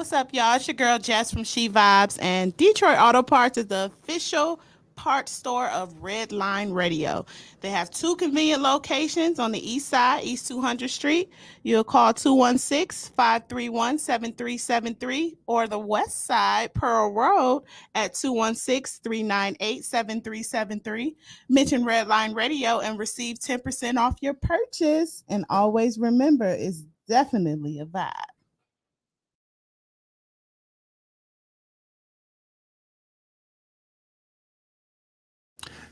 What's up, y'all? It's your girl Jess from She Vibes, and Detroit Auto Parts is the official parts store of Red Line Radio. They have two convenient locations on the east side, East 200th Street. You'll call 216-531-7373, or the west side, Pearl Road, at 216-398-7373. Mention Red Line Radio and receive 10% off your purchase. And always remember, it's definitely a vibe.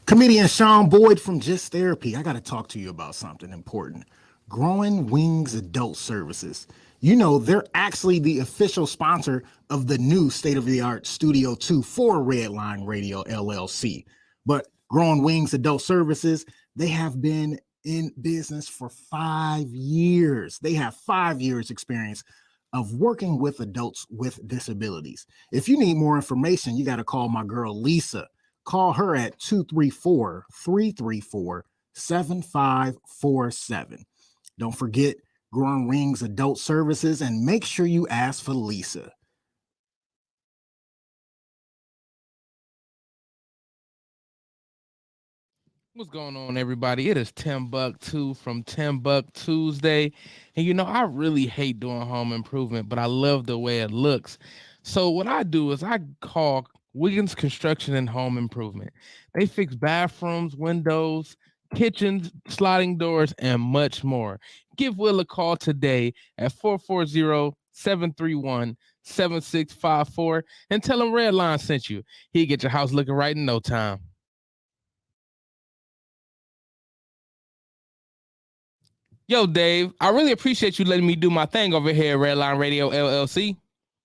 Comedian Sean Boyd from Just Therapy. I got to talk to you about something important. Growing Wings Adult Services. You know, they're actually the official sponsor of the new state-of-the-art Studio 2 for Redline Radio LLC. But Growing Wings Adult Services, they have been in business for 5 years. They have 5 years experience of working with adults with disabilities. If you need more information, you got to call my girl Lisa. Call her at 234-334-7547. Don't forget Growing Wings Adult Services, and make sure you ask for Lisa. What's going on, everybody? It is Timbuktu from Timbuk Tuesday. And you know, I really hate doing home improvement, but I love the way it looks. So what I do is I call Wiggins Construction and Home Improvement. They fix bathrooms, windows, kitchens, sliding doors, and much more. Give Will a call today at 440-731-7654 and tell him Redline sent you. He'll get your house looking right in no time. Yo, Dave, I really appreciate you letting me do my thing over here at Redline Radio LLC.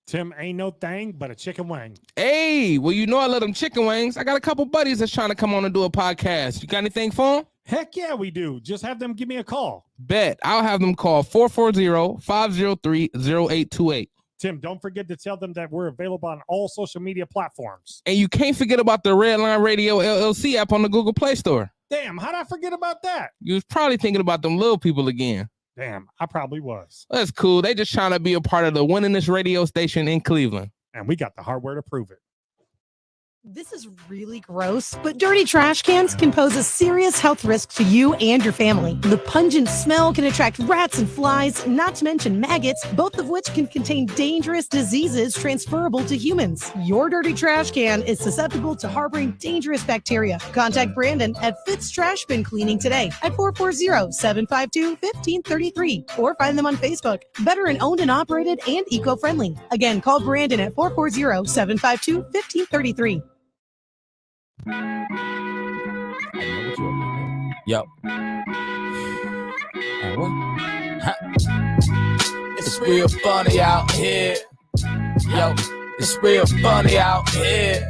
Tim, ain't no thing but a chicken wing. Hey, well, you know I love them chicken wings. I got a couple buddies that's trying to come on and do a podcast. You got anything for them? Heck yeah, we do. Just have them give me a call. Bet. I'll have them call 440-503-0828. Tim, don't forget to tell them that we're available on all social media platforms. And you can't forget about the Redline Radio LLC app on the Google Play Store. Damn, how'd I forget about that? You was probably thinking about them little people again. Damn, I probably was. That's cool. They just trying to be a part of the winningest radio station in Cleveland. And we got the hardware to prove it. This is really gross, but dirty trash cans can pose a serious health risk to you and your family. The pungent smell can attract rats and flies, not to mention maggots, both of which can contain dangerous diseases transferable to humans. Your dirty trash can is susceptible to harboring dangerous bacteria. Contact Brandon at Fitz Trash Bin Cleaning today at 440-752-1533 or find them on Facebook. Veteran owned and operated and eco-friendly. Again, call Brandon at 440-752-1533. Yo. What? Huh. It's real funny out here. Yo, it's real funny out here.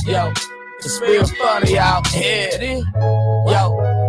Yo, it's real funny out here. Yo,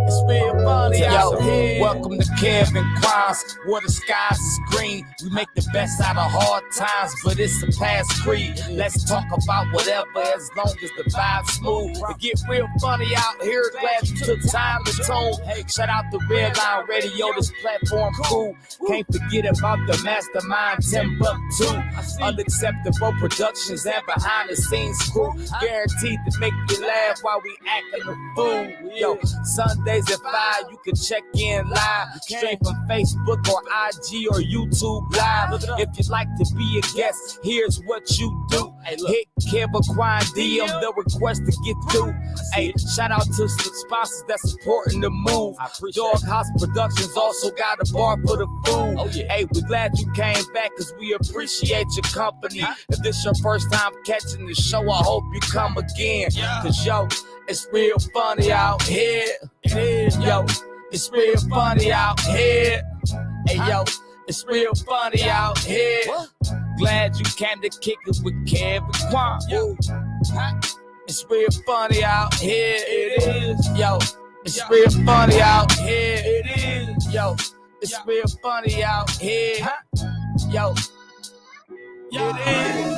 it's real funny out here. Welcome to Kevin Quan's, where the skies is green. We make the best out of hard times, but it's a past creed. Let's talk about whatever, as long as the vibe's smooth. It get real funny out here. Glad you took time to tune. Hey, shout out to Redline Radio, this platform cool. Can't forget about the mastermind Timbuktu. Unacceptable productions and behind the scenes crew. Guaranteed to make you laugh while we acting the fool. Yo, Sundays at 5, you can check in live. Straight from Facebook or IG or YouTube Live. If you'd like to be a guest, here's what you do. Hit Kevin Quan DM, the request to get through. Hey, shout out to some sponsors that's supporting the move. Doghouse Productions also got a bar for the food. Hey, we're glad you came back because we appreciate your company. If this your first time catching the show, I hope you come again. Cause yo, it's real funny out here. Yo, it's real funny out here. Hey yo, it's real funny out here. Glad you came to kick it with Kevin Quan. It's real funny out here. It is. Yo, it's real funny out here. It is. Yo, it's real funny out here. Yo, it is.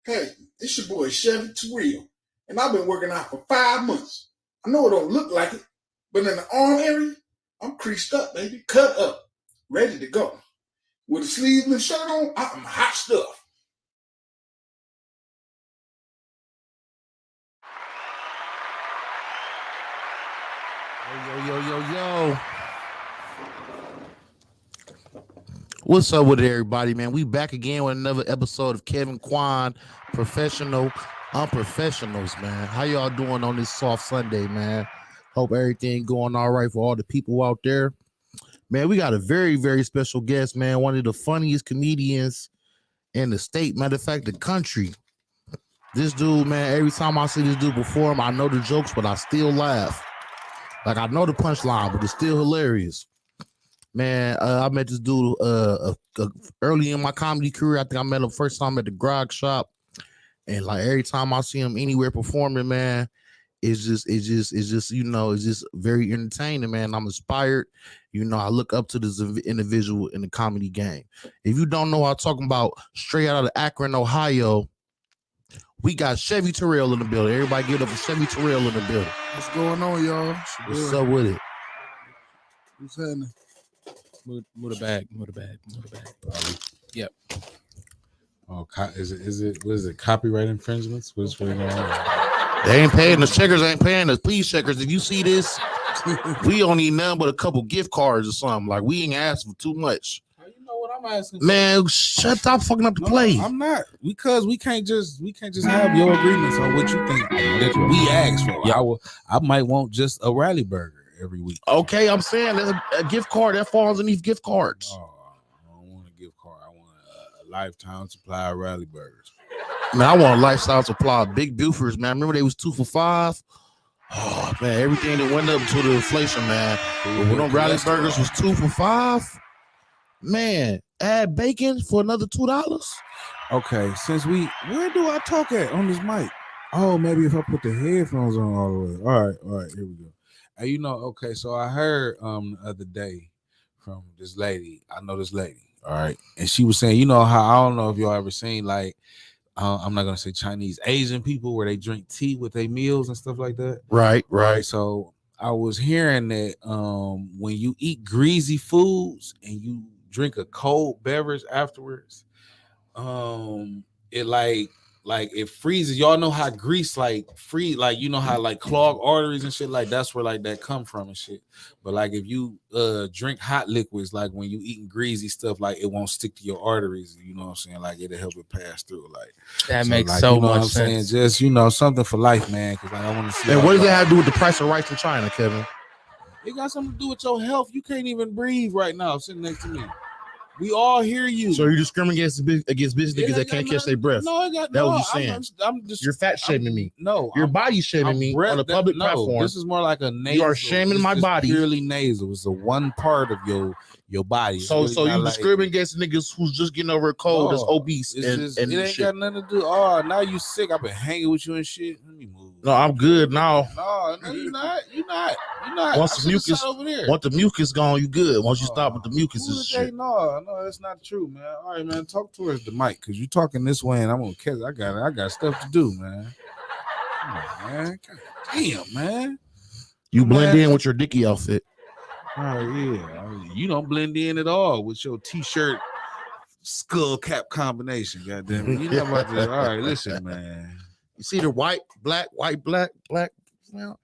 Hey, it's your boy Chevy Terrill, and I've been working out for 5 months. I know it don't look like it, but in the arm area, I'm creased up, baby, cut up, ready to go. With a sleeveless shirt on, I'm hot stuff. Yo. What's up with it, everybody, man? We back again with another episode of Kevin Quan, Professional, Unprofessionals, man. How y'all doing on this soft Sunday, man? Hope everything going all right for all the people out there. Man, we got a very, very special guest, man. One of the funniest comedians in the state, matter of fact, the country. This dude, man, every time I see this dude perform, I know the jokes, but I still laugh. Like, I know the punchline, but it's still hilarious. Man, I met this dude early in my comedy career. I think I met him first time at the Grog Shop. And like every time I see him anywhere performing, man, it's just very entertaining, man. I'm inspired. I look up to this individual in the comedy game. If you don't know, I'm talking about straight out of Akron, Ohio. We got Chevy Terrill in the building. Everybody give it up for Chevy Terrill in the building. What's going on, y'all? What's up with it? What's happening? Move the bag. Yep. Oh, is it copyright infringements? What's going on? They ain't paying us. Checkers ain't paying us. Please, checkers, if you see this, we don't need nothing but a couple gift cards or something. Like, we ain't asking for too much. How you know what I'm asking? Man, stop fucking up the play. I'm not, because we can't just have your agreements on what you think that we asked for. Yeah. I might want just a rally burger every week. Okay, I'm saying there's a gift card that falls underneath gift cards. Oh, I don't want a gift card. I want a lifetime supply of rally burgers. Man, I want a lifestyle supply of Big Buford's, man. Remember they was 2 for $5? Oh man, everything that went up to the inflation, man. But when them rally burgers was 2 for $5, man, add bacon for another $2. Okay, where do I talk at on this mic? Oh, maybe if I put the headphones on all the way. All right, here we go. Okay, so I heard the other day from this lady. I know this lady, all right, and she was saying, how I don't know if y'all ever seen, like, I'm not gonna say Chinese, Asian people where they drink tea with their meals and stuff like that. Right. So I was hearing that when you eat greasy foods and you drink a cold beverage afterwards, it like it freezes. Y'all know how grease freeze, how like clog arteries and shit, like that's where like that come from and shit. But like if you drink hot liquids, like when you eating greasy stuff, like it won't stick to your arteries, you know what I'm saying? Like it'll help it pass through. Like That makes like, so much much I'm sense. saying? Just something for life, man. Because like, I want to see. And what does that have to do with the price of rice in China, Kevin? It got something to do with your health. You can't even breathe right now sitting next to me. We all hear you. So you're discriminating against bitch niggas that can't catch their breath. No, What you're saying. I'm just. You're fat shaming me. No, Your body shaming me on a public platform. This is more like a nasal. You are shaming my body. Purely nasal. It's a one part of your body. So you discriminate against niggas who's just getting over a cold, that's obese, and it ain't shit. got nothing to do. Oh, now you sick. I've been hanging with you and shit. Let me move. No, I'm good now. No, you're not. You're not. Once the mucus gone, you good. Once you stop with the mucus and shit. No, that's not true, man. All right, man. Talk towards the mic, because you talking this way, and I'm gonna catch. I got stuff to do, man. Come on, man. God damn, man. You blend in with your Dickie outfit. Oh yeah, you don't blend in at all with your t-shirt skull cap combination. Goddamn it, you know about this. All right, listen, man. You see the white, black. Well,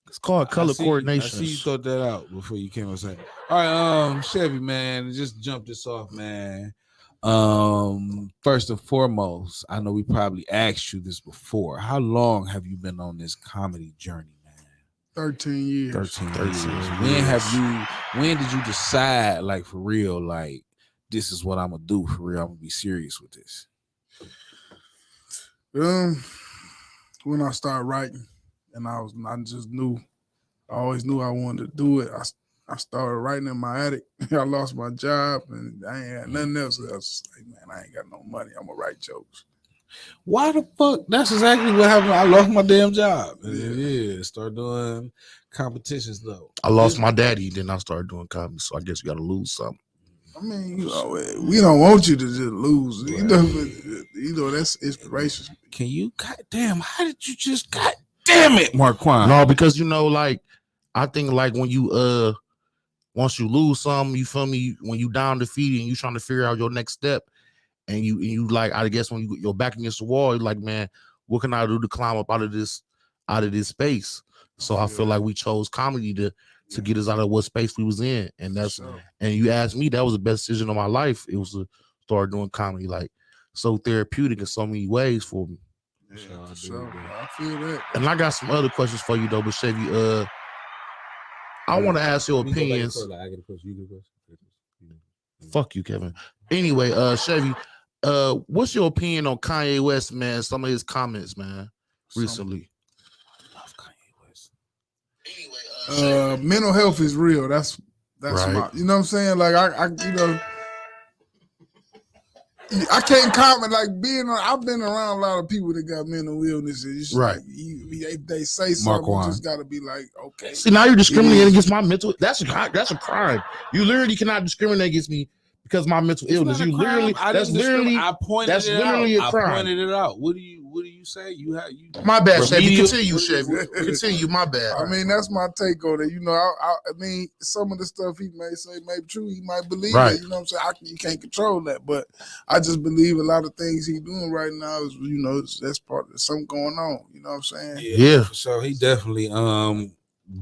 It's called color I coordination. see you thought that out before you came on saying. All right, Chevy, man, just jump this off, man. First and foremost, I know we probably asked you this before. How long have you been on this comedy journey, man? 13 years. 13 years. When did you decide, like, for real, like, this is what I'm gonna do for real? I'm gonna be serious with this. When I started writing, and I always knew I wanted to do it. I started writing in my attic. I lost my job, and I ain't had nothing else. I was like, man, I ain't got no money. I'm gonna write jokes. Why the fuck? That's exactly what happened. I lost my damn job. Yeah, start doing competitions though. I lost my daddy, then I started doing comedy. So I guess you got to lose something. I mean, we don't want you to just lose. Right. That's inspiration. Can you? Goddamn! How did you just? Goddamn it, Quan. No, because like I think like when you once you lose something, you feel me? When you down defeated and you trying to figure out your next step, and you like, I guess when you're back against the wall, you're like, man, what can I do to climb up out of this space? So I feel like we chose comedy to get us out of what space we was in, and and you asked me, that was the best decision of my life. It was to start doing comedy, like so therapeutic in so many ways for me. Yeah, I feel that. And I got some other questions for you though, but Chevy, I want to ask your opinions. I get a question. You get a question. Fuck you, Kevin. Anyway, Chevy, what's your opinion on Kanye West, man? Some of his comments, man, recently. Love Kanye West. Mental health is real. That's right. my, you know what I'm saying? Like I can't comment like I've been around a lot of people that got mental illnesses. Right. Like, they say something, you just gotta be like, okay. See, now you're discriminating against my mental. That's a crime. You literally cannot discriminate against me because of my mental illness. You literally, that's literally a crime. I pointed it out. What do you say? You my bad, Chevy. Continue, Chevy. Continue. My bad. I mean, that's my take on it. You know, I mean, some of the stuff he may say may be true. He might believe it. You know what I'm saying? You can't control that, but I just believe a lot of things he's doing right now is, you know, that's part of something going on. You know what I'm saying? Yeah. So he definitely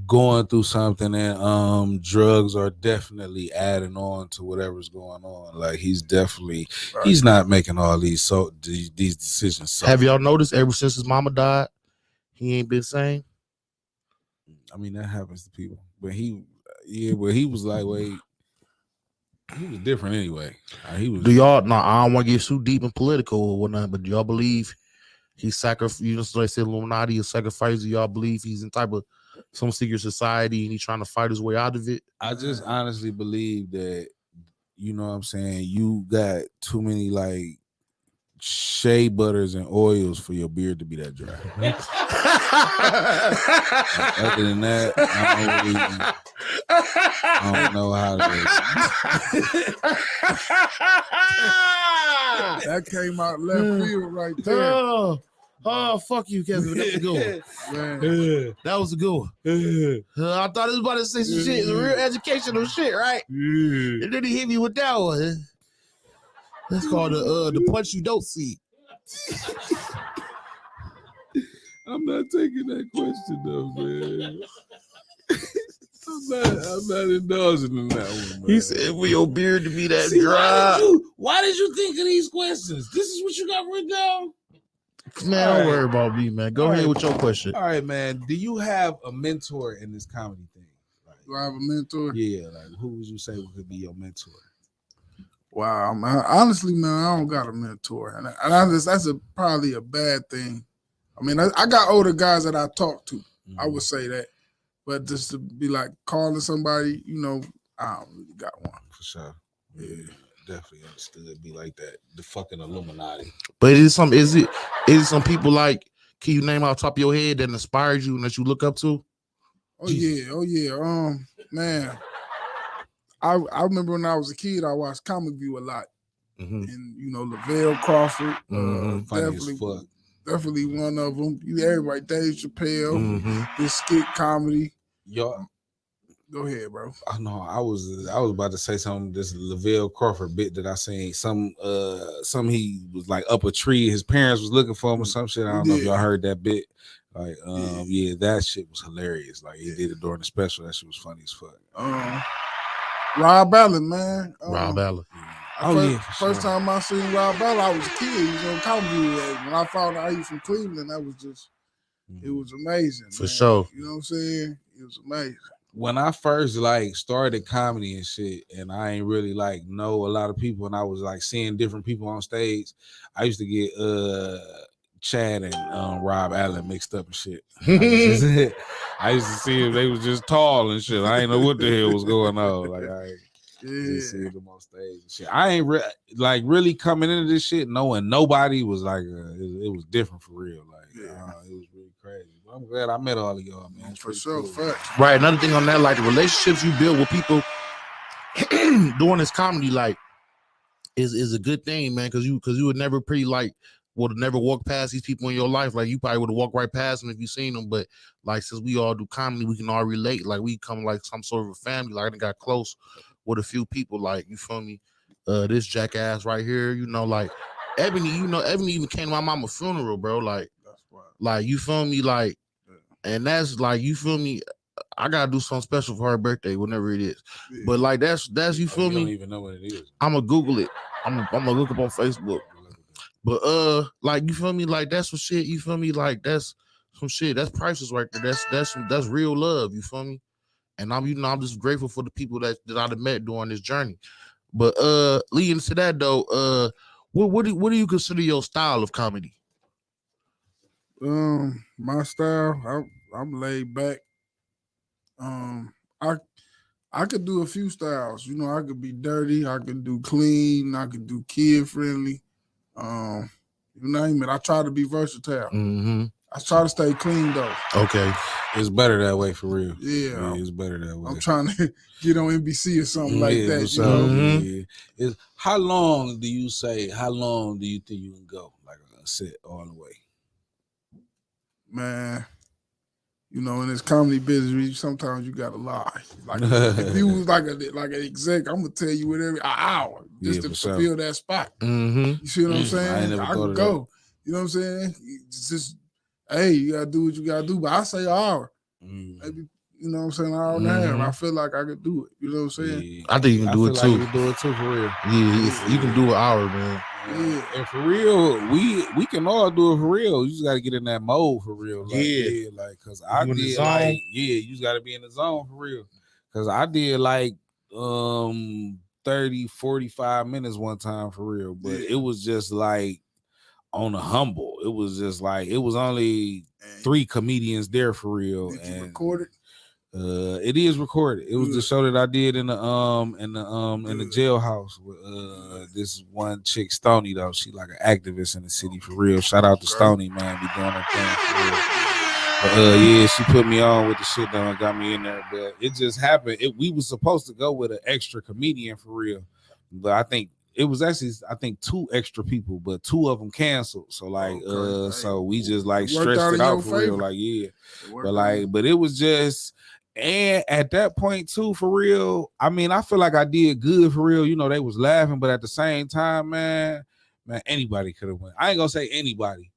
going through something, and drugs are definitely adding on to whatever's going on. Like he's definitely he's not making all these decisions. Have y'all noticed ever since his mama died, he ain't been sane? I mean, that happens to people, but he was like, wait, he was different anyway. Do y'all? No, I don't want to get too deep and political or whatnot, but do y'all believe he sacrificed? You know, so they said Illuminati is sacrificed. Do y'all believe he's in type of some secret society and he's trying to fight his way out of it? I just honestly believe that, you know what I'm saying, you got too many like shea butters and oils for your beard to be that dry. Other than that, I don't know how to. That came out left field right there. Oh, fuck you, Kevin. That's a good one. That was a good one. I thought it was about to say some shit, some real educational shit, right? And then he hit me with that one. That's called the punch you don't see. I'm not taking that question though, man. I'm not indulging in that one, man. He said, "For your beard to be that dry." Why did you think of these questions? This is what you got written down? Man, don't worry about me, man. Go ahead with your question. All right, man. Do you have a mentor in this comedy thing? Like, do I have a mentor? Yeah, like who would you say could be your mentor? Wow, man. Honestly, man, I don't got a mentor, and that's probably a bad thing. I mean, I got older guys that I talk to. Mm-hmm. I would say that, but just to be like calling somebody, you know, I don't really got one for sure. Yeah, definitely understood. It'd be like that, the fucking Illuminati. But is it some people like? Can you name off the top of your head that inspired you and that you look up to? Oh yeah. Man. I remember when I was a kid, I watched Comic View a lot, and you know Lavelle Crawford, definitely one of them. Everybody, Dave Chappelle, this skit comedy. Y'all, go ahead, bro. I know I was about to say something. This Lavelle Crawford bit that I seen. Some he was like up a tree. His parents was looking for him or some shit. I don't know if y'all heard that bit. Like, yeah, that shit was hilarious. Like, he did it during the special. That shit was funny as fuck. Rob Allen, man. Rob Allen. First time I seen Rob Allen, I was a kid. He was on comedy. When I found out he was from Cleveland, that was just, it was amazing. For man. sure. You know what I'm saying? It was amazing. When I first like started comedy and shit, and I ain't really like know a lot of people, and I was like seeing different people on stage, I used to get Chad and Rob Allen mixed up and shit. I used to see them, they was just tall and shit. I ain't know what the hell was going on. Like I just see them on stage and shit. I ain't really coming into this shit knowing nobody was like it was different for real. Like it was really crazy. But I'm glad I met all of y'all, man. For sure. Cool. Right. Another thing on that, like the relationships you build with people doing this comedy, like is a good thing, man. Because you would never would have never walked past these people in your life. Like you probably would have walked right past them if you seen them. But like since we all do comedy, we can all relate. Like we come like some sort of a family. Like I got close with a few people. Like you feel me? This jackass right here. You know, like Ebony. You know, Ebony even came to my mama's funeral, bro. Like, like you feel me? Like, and that's like you feel me. I gotta do something special for her birthday, whenever it is. Yeah. But like that's you feel me? I don't even know what it is. I'm gonna Google it. I'm gonna look up on Facebook. But like you feel me? Like that's some shit. You feel me? Like that's some shit. That's priceless right there. That's real love. You feel me? And I'm just grateful for the people that I've met during this journey. But leading to that though, what do you consider your style of comedy? My style, I'm laid back. I could do a few styles. You know, I could be dirty. I could do clean. I could do kid friendly. You name it. I try to be versatile. Mm-hmm. I try to stay clean though. Okay, it's better that way for real. Yeah, it's better that way. I'm trying to get on NBC or something like that. You know? Mm-hmm. How long do you think you can go like a set all the way? Man, you know, in this comedy business, sometimes you gotta lie. Like if you was like an exec, I'm gonna tell you whatever an hour just to fulfill that spot. Mm-hmm. You see what I'm saying? I can go. You know what I'm saying? It's just, hey, you gotta do what you gotta do. But I say an hour, maybe. You know what I'm saying? An hour and a half. I feel like I could do it. You know what I'm saying? Yeah. I think you can do it too. Like you can do it too for real. Yeah, you can do an hour, man. Yeah. And for real, we can all do it for real. You just got to get in that mode for real. Like, like because I did like you just got to be in the zone for real. Because I did like 30, 45 minutes one time for real, but it was just like on a humble. It was just like it was only 3 comedians there for real. Did you record it? It is recorded. It was the show that I did in the jailhouse with this one chick, Stony, though. She like an activist in the city for real. Shout out to Stony, man. Be doing her thing for real. But yeah, she put me on with the shit though and got me in there. But it just happened. We was supposed to go with an extra comedian for real. But I think it was actually 2 extra people, but 2 of them canceled. So like so we just like stretched it out for real. Like but it was just. And at that point too, for real, I mean, I feel like I did good for real. You know, they was laughing, but at the same time, man, anybody could have won. I ain't gonna say anybody,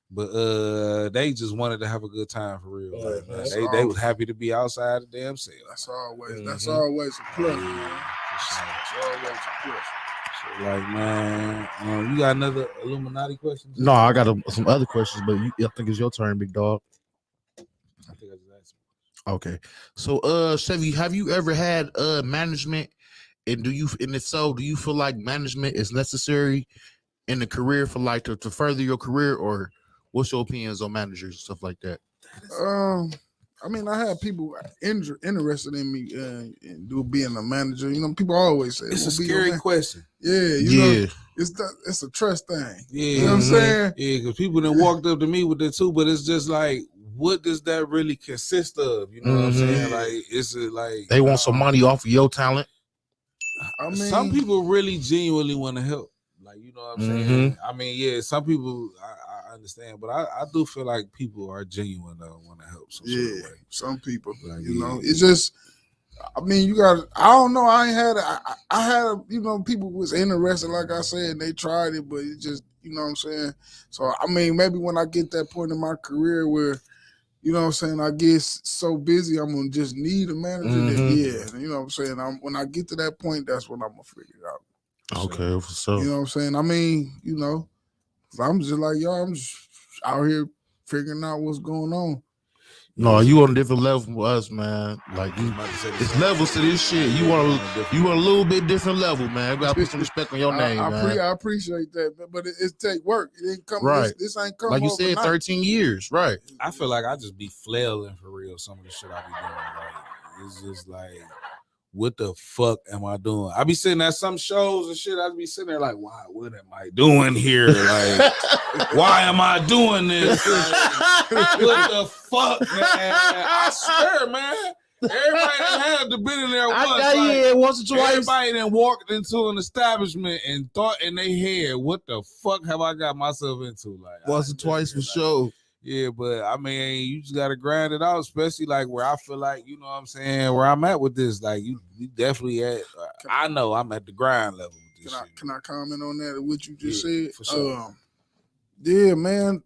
but they just wanted to have a good time for real. Like, they was happy to be outside the damn cell. That's always a plus. Man. That's always a plus. So, like, man, you got another Illuminati question? No, I got some other questions, but I think it's your turn, big dog. I think I just asked. Okay, so Chevy, have you ever had management, and if so, do you feel like management is necessary in the career for like to further your career, or what's your opinions on managers and stuff like that? I mean, I have people interested in me and being a manager. You know, people always say it's a scary question. Yeah, you know, it's a trust thing. Yeah, you know what I'm saying? Yeah, because people then walked up to me with it too, but it's just like, what does that really consist of? You know what I'm saying? Like, is it like they want some money off of your talent? I mean, some people really genuinely want to help. Like, you know what I'm saying? I mean, yeah, some people I understand, but I do feel like people are genuine though, want to help. Some people, like, you know, it's just. I mean, you got. I don't know. I had you know, people was interested, like I said, and they tried it, but it just, you know what I'm saying. So I mean, maybe when I get that point in my career where you know what I'm saying, I get so busy, I'm gonna just need a manager. Then yeah, you know what I'm saying. When I get to that point, that's when I'm gonna figure it out. Okay, for sure. You know what I'm saying. I mean, you know, I'm just like y'all. I'm just out here figuring out what's going on. No, you on a different level from us, man. Like it's levels to this shit. You want a little bit different level, man. You gotta put some respect on your name, man. I appreciate that, but it take work. It ain't come right. This ain't come like you overnight. said, 13 years, right? I feel like I just be flailing for real. Some of the shit I be doing, like it's just like, what the fuck am I doing? I be sitting at some shows and shit. I be sitting there like, why? What am I doing here? Like, why am I doing this? Like, what the fuck, man? I swear, man. Everybody that had to been in there once or twice. Everybody that walked into an establishment and thought in their head, what the fuck have I got myself into? Like once or twice for sure. Yeah, but I mean, you just gotta grind it out, especially like where I feel like, you know what I'm saying, where I'm at with this. Like you definitely at. I know I'm at the grind level with this shit. Can I comment on that? What you just said? For sure. Yeah, man.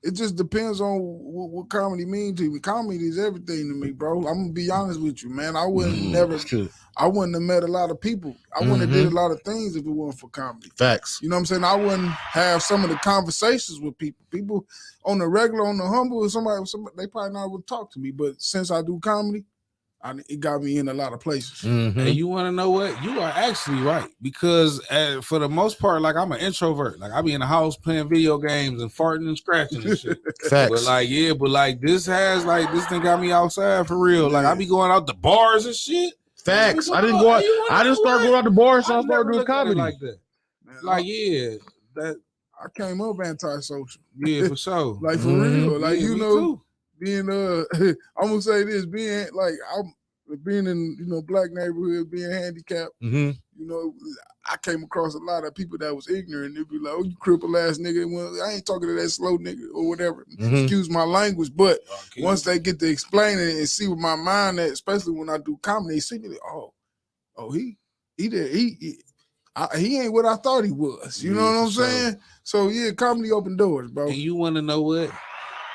It just depends on what comedy means to me. Comedy is everything to me, bro. I'm gonna be honest with you, man. I wouldn't have met a lot of people. I wouldn't have did a lot of things if it wasn't for comedy. Facts. You know what I'm saying? I wouldn't have some of the conversations with people. People on the regular, on the humble, somebody they probably not would talk to me. But since I do comedy, it got me in a lot of places. And you want to know what? You are actually right, because for the most part, like I'm an introvert. Like I be in the house playing video games and farting and scratching and shit. Facts. But like this thing got me outside for real. Like I be going out to bars and shit. Facts. I didn't start going out to bars, so I started doing comedy like that. Man, like that I came up antisocial. Yeah, for sure. Like for real. Like yeah, you know. Too. Being I'm gonna say this, being like I'm being in black neighborhood, being handicapped, you know, I came across a lot of people that was ignorant. They'd be like, "Oh, you crippled ass nigga." Well, I ain't talking to that slow nigga or whatever. Excuse my language, but once they get to explain it and see what my mind at, especially when I do comedy, they see me, he ain't what I thought he was. You know what I'm saying? So yeah, comedy open doors, bro. And you want to know what?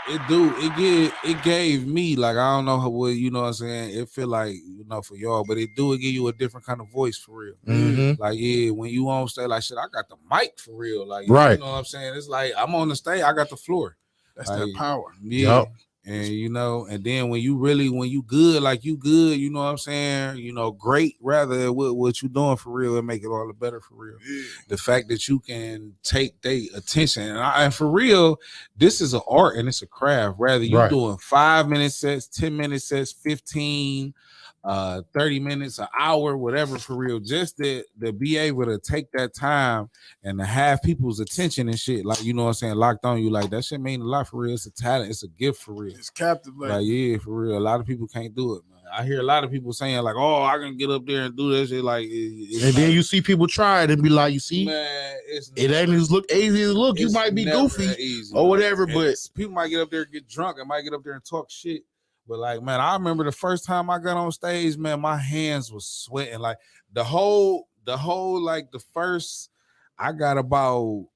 It gave me, like, I don't know what, you know what I'm saying, it feel like, for y'all, but it give you a different kind of voice for real. Like, yeah, when you on stage, like, shit, I got the mic for real. Like, you know what I'm saying? It's like, I'm on the stage, I got the floor. That's that power. Yeah. Yep. And, and then when you good, like you good, you know what I'm saying? Great, rather what you doing for real, and make it all the better for real. Yeah. The fact that you can take their attention. And for real, this is an art and it's a craft. Rather you doing 5-minute sets, 10-minute sets, 15, 30 minutes, an hour, whatever, for real. Just to be able to take that time and to have people's attention and shit, like, you know what I'm saying, locked on you, like, that shit mean a lot for real. It's a talent, it's a gift for real. It's captivating. Like, yeah, for real. A lot of people can't do it, man. I hear a lot of people saying, like, oh, I can get up there and do that shit. Like, and then you see people try it and be like, you see, man, it ain't as easy as look. You might be goofy or whatever, but people might get up there and get drunk and might get up there and talk shit. But like, man, I remember the first time I got on stage, man, my hands was sweating. Like the whole, like the first, I got about,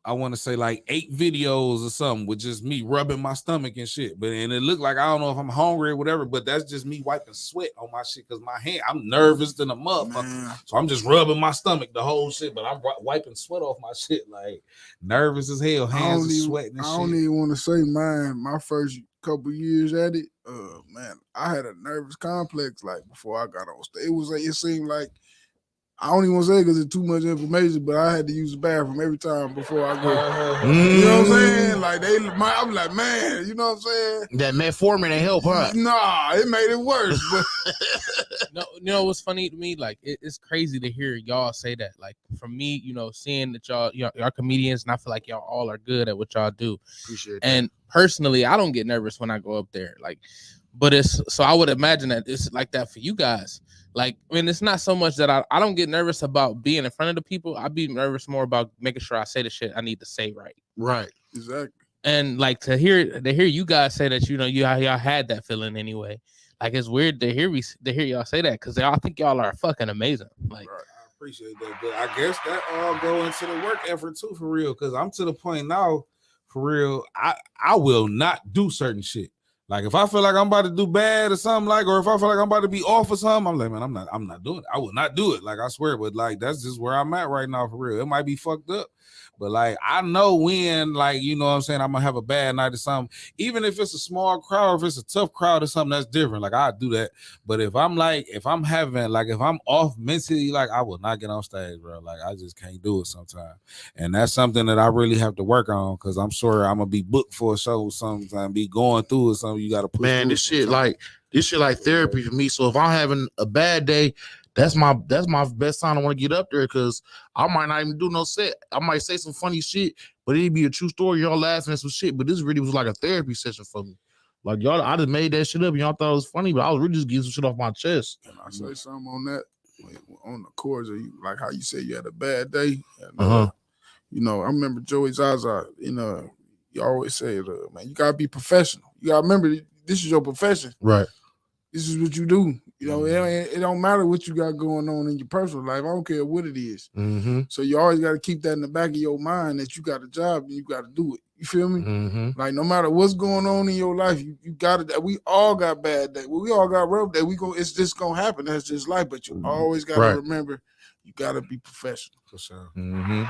I want to say like 8 videos or something with just me rubbing my stomach and shit. And it looked like, I don't know if I'm hungry or whatever, but that's just me wiping sweat on my shit. Cause my hand, I'm nervous than a motherfucker. So I'm just rubbing my stomach, the whole shit, but I'm wiping sweat off my shit. Like nervous as hell, hands are sweating and shit. I don't even want to say mine. My first couple years at it, man, I had a nervous complex like before I got on stage. It seemed like, I don't even want to say because it's too much information, but I had to use the bathroom every time before I go. You know what I'm saying? Like I'm like, man, you know what I'm saying? That metformin ain't help, huh? Nah, it made it worse. But no, you know what's funny to me? Like it's crazy to hear y'all say that. Like for me, seeing that y'all comedians, and I feel like y'all all are good at what y'all do. Appreciate that. And personally, I don't get nervous when I go up there. Like, but so I would imagine that it's like that for you guys. Like, I mean, it's not so much that I don't get nervous about being in front of the people. I be nervous more about making sure I say the shit I need to say right. Right. Exactly. And like to hear you guys say that, y'all had that feeling anyway. Like it's weird to hear y'all say that because I think y'all are fucking amazing. Like, right. I appreciate that, but I guess that all go into the work effort too, for real. Because I'm to the point now, for real, I will not do certain shit. Like if I feel like I'm about to do bad or something, like, or if I feel like I'm about to be off or something, I'm like, man, I'm not doing it. I will not do it. Like I swear, but like that's just where I'm at right now for real. It might be fucked up, but like I know when, like, you know what I'm saying, I'm gonna have a bad night or something. Even if it's a small crowd or if it's a tough crowd or something, that's different. Like I do that. But if I'm off mentally, like I will not get on stage, bro. Like I just can't do it sometimes. And that's something that I really have to work on because I'm sure I'm gonna be booked for a show sometime, be going through or something. You gotta push. Man, this shit like therapy for me. So if I'm having a bad day, that's my best time I want to get up there because I might not even do no set. I might say some funny shit, but it'd be a true story. Y'all laughing at some shit, but this really was like a therapy session for me. Like y'all, I just made that shit up and y'all thought it was funny, but I was really just getting some shit off my chest. Can I say something on that? On the chords, like how you say you had a bad day. You know, I remember Joey Zaza. You know, you always say, man, you gotta be professional. You gotta remember this is your profession. Right. This is what you do. You know, it don't matter what you got going on in your personal life. I don't care what it is. Mm-hmm. So you always got to keep that in the back of your mind that you got a job and you got to do it. You feel me? Mm-hmm. Like no matter what's going on in your life, you got it. We all got bad days. We all got rough days. It's just gonna happen. That's just life. But you always got to remember, you got to be professional. For sure. Mm-hmm.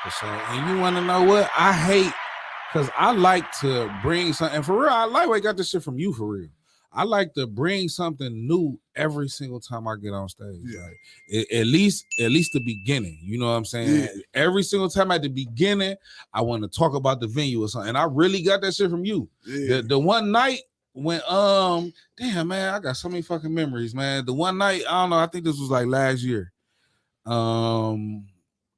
For sure. And you want to know what I hate? Because I like to bring something. And for real, I got this shit from you for real. I like to bring something new every single time I get on stage. Yeah. Like, at least the beginning. You know what I'm saying? Yeah. Every single time at the beginning, I want to talk about the venue or something. And I really got that shit from you. Yeah. The one night when damn man, I got so many fucking memories, man. The one night, I don't know, I think this was like last year. Where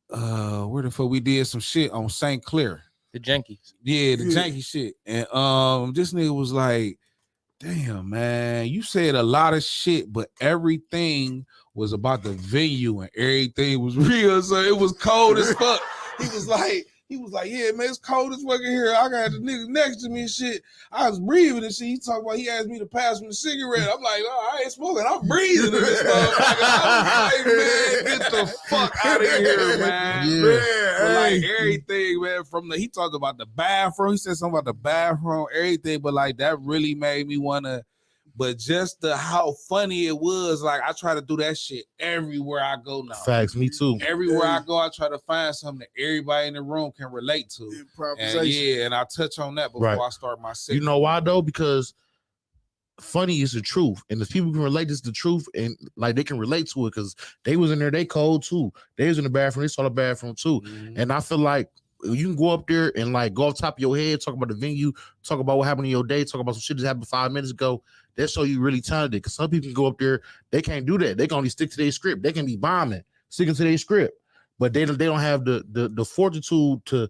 the fuck we did some shit on St. Clair. The Jankies. Yeah, the janky shit. And this nigga was like, damn, man, you said a lot of shit, but everything was about the venue and everything was real. So it was cold as fuck. He was like, yeah, man, it's cold as fucking here. I got the niggas next to me and shit. I was breathing and shit. He talking about he asked me to pass him the cigarette. I'm like, oh, I ain't smoking. I'm breathing in this motherfucker. I was like, man, get the fuck out of here, man. Yeah. But like everything, man, he talked about the bathroom. He said something about the bathroom, everything, but like that really made me want to. But just how funny it was, like I try to do that shit everywhere I go now. Facts, me too. Everywhere I go, I try to find something that everybody in the room can relate to. Improvisation. And I touch on that before I start my set. You know why though? Because funny is the truth, and if people can relate this to the truth, and like they can relate to it, because they was in there, they cold too. They was in the bathroom, they saw the bathroom too, and I feel like you can go up there and like go off top of your head, talk about the venue, talk about what happened in your day, talk about some shit that happened 5 minutes ago. That show you really talented. Because some people can go up there, they can't do that. They can only stick to their script. They can be bombing, sticking to their script, but they don't have the fortitude to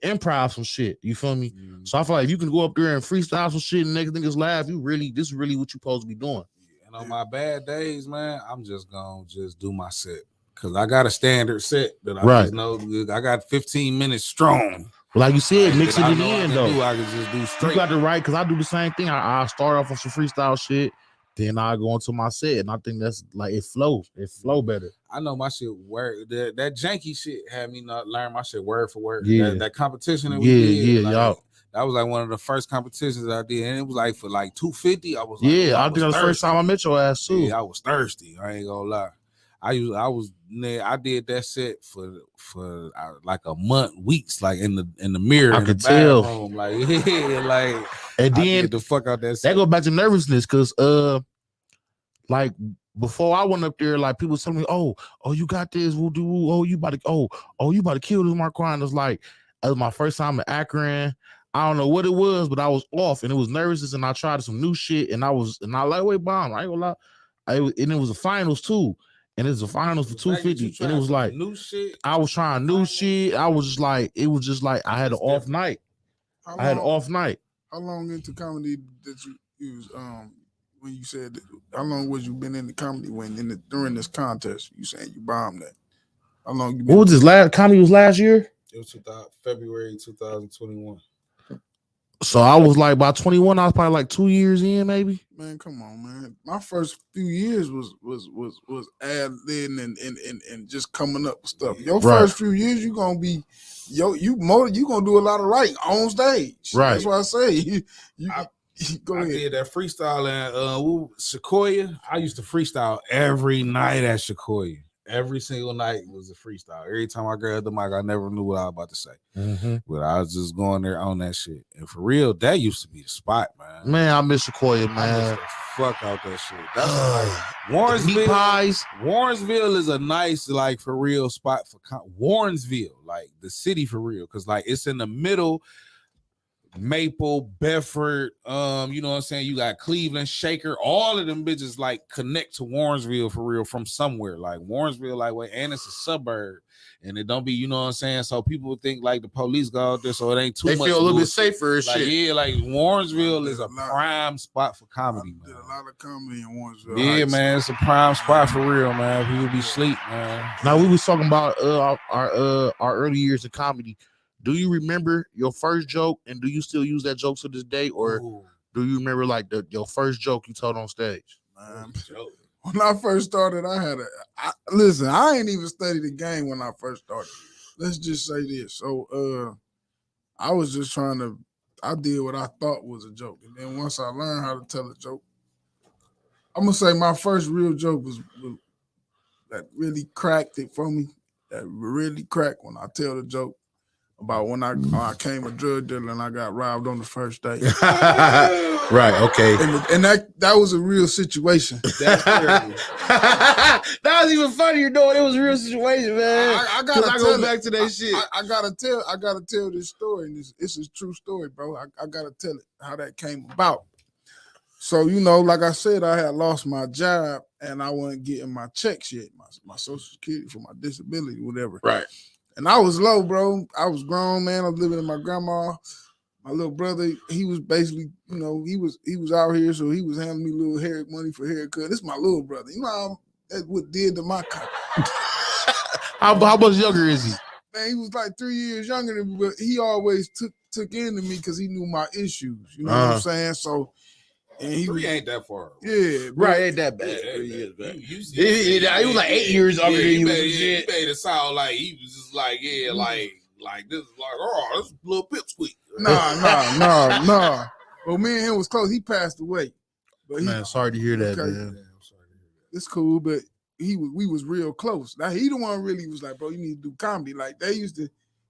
improv some shit. You feel me? So I feel like if you can go up there and freestyle some shit and next niggas laugh, this is really what you supposed to be doing. And on my bad days, man, I'm just gonna do my set. Cause I got a standard set that I just know. I got 15 minutes strong. Like you said, mix it in though. I can just do straight. You got the right, because I do the same thing. I start off on some freestyle shit, then I go into my set, and I think that's like it flows. It flow better. I know my shit word. That janky shit had me not learn my shit word for word. Yeah. That competition that we did. Y'all. That was like one of the first competitions I did, and it was like for like $250. I was like, I think that was the first time I met your ass too. Yeah, I was thirsty. I ain't gonna lie. I did that set for like a month, weeks, like in the mirror. I could tell. Like, yeah, like, and then get the fuck out that set. That go back to nervousness, because like before I went up there, like people was telling me, oh, you got this, we'll do, you about to kill this Mark Quan. It was like, it was my first time in Akron. I don't know what it was, but I was off and it was nervousness, and I tried some new shit, and I lightweight bomb. I ain't gonna lie. And it was the finals too. And it's the finals for 250. And it was like new shit. I was trying new shit. I was just like, it was just like I had an off night. How long into comedy did you use when you said that, how long was you been in the comedy during this contest? You saying you bombed that. How long you been? What was this last comedy was last year? It was February 2021. So I was like by 21, I was probably like 2 years in, maybe. Man, come on, man. My first few years was ad-libbing and just coming up with stuff. Your first few years, you gonna be you gonna do a lot of writing on stage. Right. That's why I say Go I ahead. did that freestyle in Sequoia. I used to freestyle every night at Sequoia. Every single night was a freestyle. Every time I grabbed the mic, I never knew what I was about to say. But I was just going there on that shit. And for real, that used to be the spot, man. Man, I miss Sequoia, I man. miss the fuck out that shit. That's like Meat pies. Warrensville is a nice, like, for real spot for Warrensville, like the city for real, because like it's in the middle. Maple, Bedford, you know what I'm saying? You got Cleveland, Shaker, all of them bitches like connect to Warrensville for real from somewhere. Like Warrensville, like wait, and it's a suburb, and it don't be, you know what I'm saying? So people would think like the police go out there, so it ain't too much. They feel a little bit bullshit. safer and Like, shit. yeah, like Warrensville is a prime spot for comedy, Did man. a lot of comedy in Warrensville. Yeah, Heights. man, it's a prime spot for real, man. People be sleep, man. Now we was talking about our early years of comedy. Do you remember your first joke, and do you still use that joke to this day, or do you remember like your first joke you told on stage? When I first started, listen, I ain't even studied the game when I first started. Let's just say this. So I was just I did what I thought was a joke. And then once I learned how to tell a joke, I'm gonna say my first real joke was that really cracked it for me. That really cracked when I tell the joke about when I came a drug dealer and I got robbed on the first day. Right, okay. And that was a real situation. That was even funnier, though. It was a real situation, man. I gotta go back to that shit. I gotta tell this story, and it's a true story, bro. I gotta tell it how that came about. So, you know, like I said, I had lost my job and I wasn't getting my checks yet, my Social Security for my disability, whatever. Right. And I was low, bro. I was grown, man. I was living with my grandma. My little brother, he was basically, you know, he was out here, so he was handing me little hair money for haircut. This is my little brother. You know that's what did to my car. How much younger is he? Man, he was like 3 years younger than me, but he always took into me because he knew my issues. You know what I'm saying? So, and he ain't that far. Yeah, right, ain't that bad. 3 years back. He was like 8 years older than you. He made it sound like he was just like, like this is like, oh, this is a little pipsqueak. Nah. Well, me and him was close. He passed away. But Man, sorry to hear that, man. It's cool, but we was real close. Now he the one really was like, bro, you need to do comedy. Like he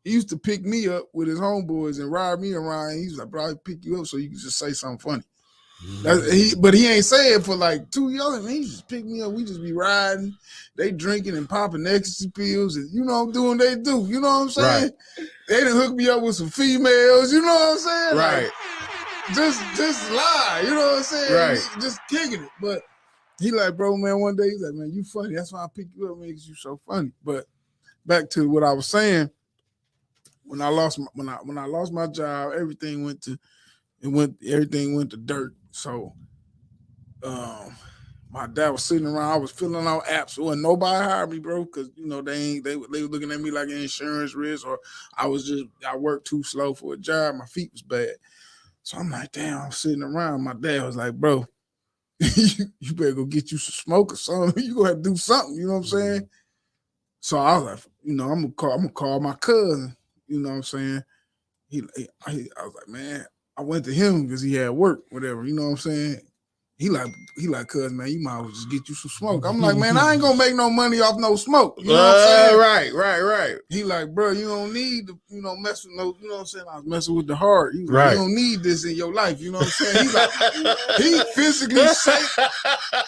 used to pick me up with his homeboys and ride me around. He was like, bro, I'll pick you up so you can just say something funny. But he ain't say it for like 2 years. Man, he just pick me up. We just be riding. They drinking and popping ecstasy pills and, you know, doing what they do. You know what I'm saying? Right. They done hook me up with some females. You know what I'm saying? Right. Like, just lie. You know what I'm saying? Right. Just kicking it. But he like, bro, man, one day he's like, man, you funny. That's why I pick you up, man, because you so funny. But back to what I was saying, when I lost my job, everything went to dirt. So my dad was sitting around, I was filling out apps. When nobody hired me, bro, because you know they were looking at me like an insurance risk, or I worked too slow for a job, my feet was bad. So I'm like, damn, I'm sitting around. My dad was like, bro, you better go get you some smoke or something. You gonna have to do something, you know what I'm saying? So I was like, you know, I'm gonna call my cousin, you know what I'm saying? I was like, man, I went to him because he had work, whatever, you know what I'm saying? He like, cuz, man, you might as well just get you some smoke. I'm like, man, I ain't gonna make no money off no smoke. You know what I'm saying? Right. He like, bro, you don't need to, you know, mess with no, you know what I'm saying? I was messing with the heart. He was like, you don't need this in your life. You know what I'm saying? He like, he physically safe.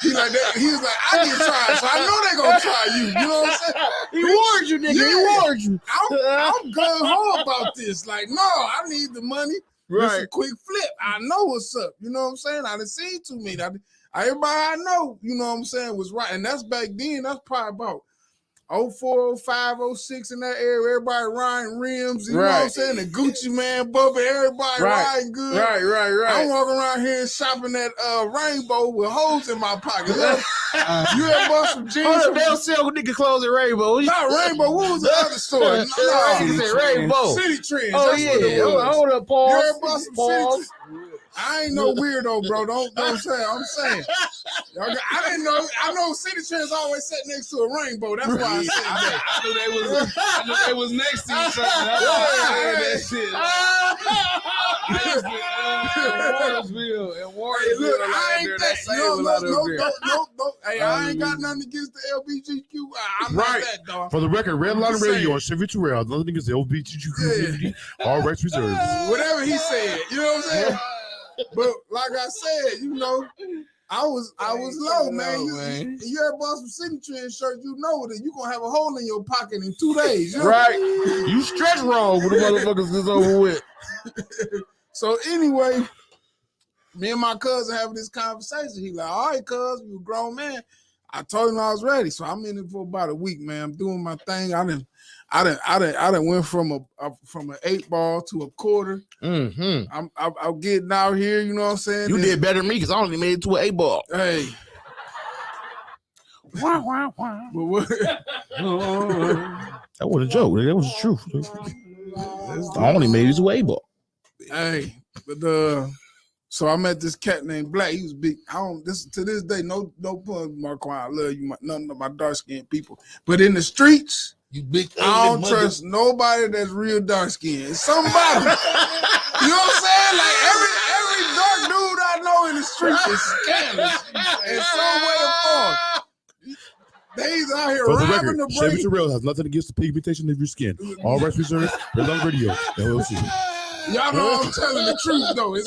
He like that. He was like, I get tried, so I know they gonna try you. You know what I'm saying? He warned you, nigga. Yeah. He warned you. I'm gung ho about this. Like, no, I need the money. Right. It's a quick flip. I know what's up. You know what I'm saying? I done seen too many. Everybody I know, you know what I'm saying, was right. And that's back then. That's probably about 04, 05, 06 in that area. Everybody riding rims. You know what I'm saying? The Gucci man bumping. Everybody riding good. Right. I'm walking around here shopping at Rainbow with holes in my pocket. You ever bought some jeans? They don't sell nigga clothes at Rainbow. Not Rainbow. What was the other store? Rainbow. City Trends. Oh, yeah. Hold up, Paul. You ever bought some City? I ain't no weirdo, bro. Don't say. I'm saying. I didn't know. I know City Trends always sat next to a rainbow. That's why I said that. I knew they was next to each other. That's why I said that shit. Warrensville and Warrensville. Look, I ain't that that. same No. Hey, I ain't got Hallelujah. nothing against the LBGQ. I'm Right. not that, dog. For the record, Red Line Just Radio saying. on Chevy Terrill. Nothing against the LGBTQ community. All rights reserved. Whatever he said, you know what I'm saying? But like I said, you know, I was low, man. You ever bought some Signature insurance, you know that you gonna have a hole in your pocket in 2 days. You know? Right. You stretch wrong when the motherfuckers is over with. So anyway, me and my cousin having this conversation. He like, all right, cuz, you a grown man. I told him I was ready. So I'm in it for about a week, man. I'm doing my thing. I done went from an 8-ball to a quarter. Mm-hmm. I'm getting out here, you know what I'm saying? You did better than me because I only made it to an 8-ball. Hey. But what? That wasn't a joke. That was the truth. I only made it to an 8-ball. Hey, but so I met this cat named Black. He was big. To this day, no pun, Quan. I love you, none of my dark skinned people. But in the streets, You big. I don't trust nobody that's real dark skinned. It's somebody. You know what I'm saying? Like every dark dude I know in the streets is scandalous in some way or form. They's out here For the robbing record, the Chevy break. Terrill has nothing against the pigmentation of your skin. All rights reserved. Red Line Radio. LLC. Y'all know I'm telling the truth though. Is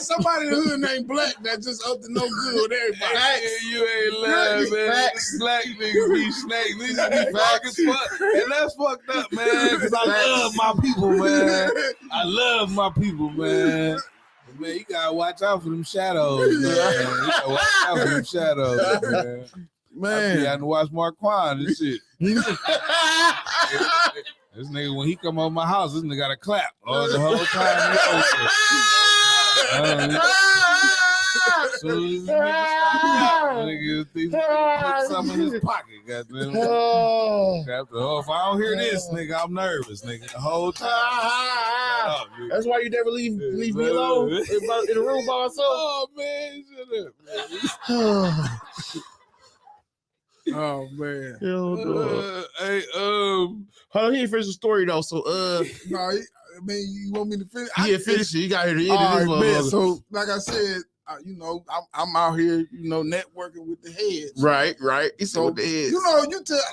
somebody in the hood named Black that just up to no good with everybody? You ain't lying, man. Black niggas be snakes. Niggas be fuck as fuck. And that's fucked up, man. Because I love my people, man. I love my people, man. But, man, you gotta watch out for them shadows, man. You gotta watch out for them shadows, man. Man. I to watch Mark Quan and shit. This nigga, when he come over my house, this nigga got to clap the whole time. So this nigga put something in his pocket. Goddamn. If I don't hear this, nigga, I'm nervous, nigga. The whole time. That's why you never leave me alone in the room by myself. Oh man, shut up. Oh man. Hey, hold on, he ain't finished the story though. So no, I mean, you want me to finish? Yeah, finish it. You got here to end all this right, man. motherfucker. So like I said, you know, I'm out here, you know, networking with the heads. Right. So with the heads. you know,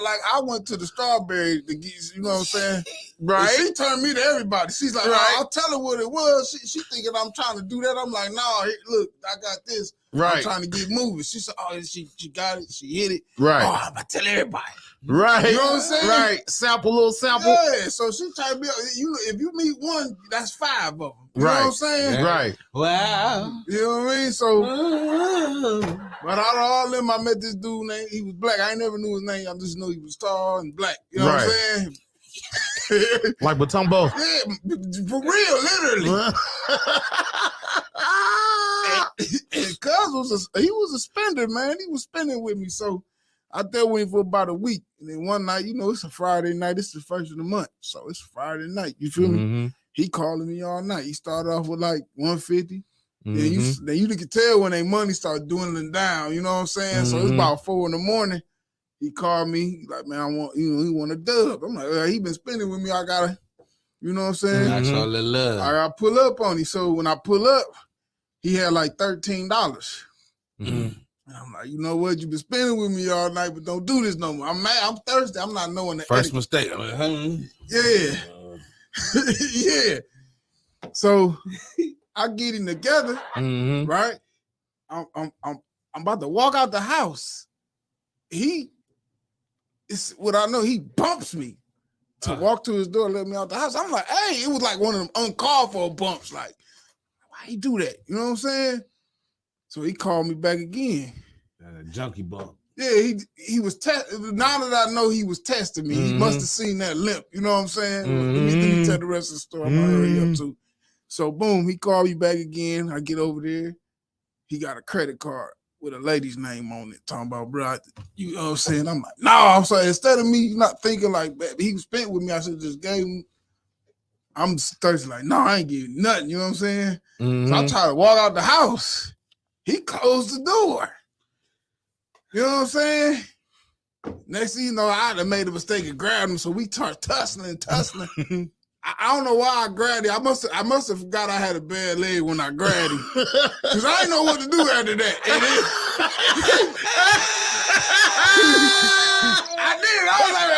like I went to the Strawberry to get, you know what I'm saying? Right. And she turned me to everybody. She's like, Right. I'll tell her what it was. She thinking I'm trying to do that. I'm like, no, look, I got this. Right. I'm trying to get moving. She said, oh, she got it. She hit it. Right. Oh, I'm gonna tell everybody. Right. You know what I'm saying? Right. Little sample. Yeah. So she trying to be, if you meet one, that's 5 of them. You know what I'm saying? Right. Wow. You know what I mean? So, but out of all them, I met this dude named, he was black. I ain't never knew his name. I just knew he was tall and black. You know what I'm saying? Like Batumbo. Yeah, for real, literally. and Cuz he was a spender, man. He was spending with me. So I dealt with him for about a week. And then one night, you know, it's a Friday night. It's the first of the month. So it's Friday night. You feel me? He calling me all night. He started off with like 150. Then you can tell when they money start dwindling down. You know what I'm saying? So it's about 4 a.m. He called me. He like, man, I want, he want a dub. I'm like, he been spending with me. I gotta, you know what I'm saying? That's all the love. I gotta pull up on him. So when I pull up, he had like $13. And I'm like, you know what? You been spending with me all night, but don't do this no more. I'm mad. I'm thirsty. I'm not knowing the First etiquette. mistake. I'm like, Yeah. Yeah. So I get him together, right? I'm about to walk out the house. It's what I know. He bumps me to walk to his door, let me out the house. I'm like, hey, it was like one of them uncalled for bumps. Like, why he do that? You know what I'm saying? So he called me back again. Junkie bump. Yeah, he was now that I know he was testing me, he must have seen that limp. You know what I'm saying? Let me tell the rest of the story. I'm gonna hurry up too. So boom, he called me back again. I get over there. He got a credit card with a lady's name on it, talking about, bro, you know what I'm saying? I'm like, no, I'm sorry. Instead of me not thinking like that, he was spent with me, I should have just gave him. I'm thirsty, like, no, I ain't giving nothing. You know what I'm saying? So I try to walk out the house. He closed the door. You know what I'm saying? Next thing you know, I done made a mistake and grabbed him, so we start tussling. I I don't know why I grabbed it. I must have forgot I had a bad leg when I grabbed him. Because I didn't know what to do after that. And then, I did. I was like,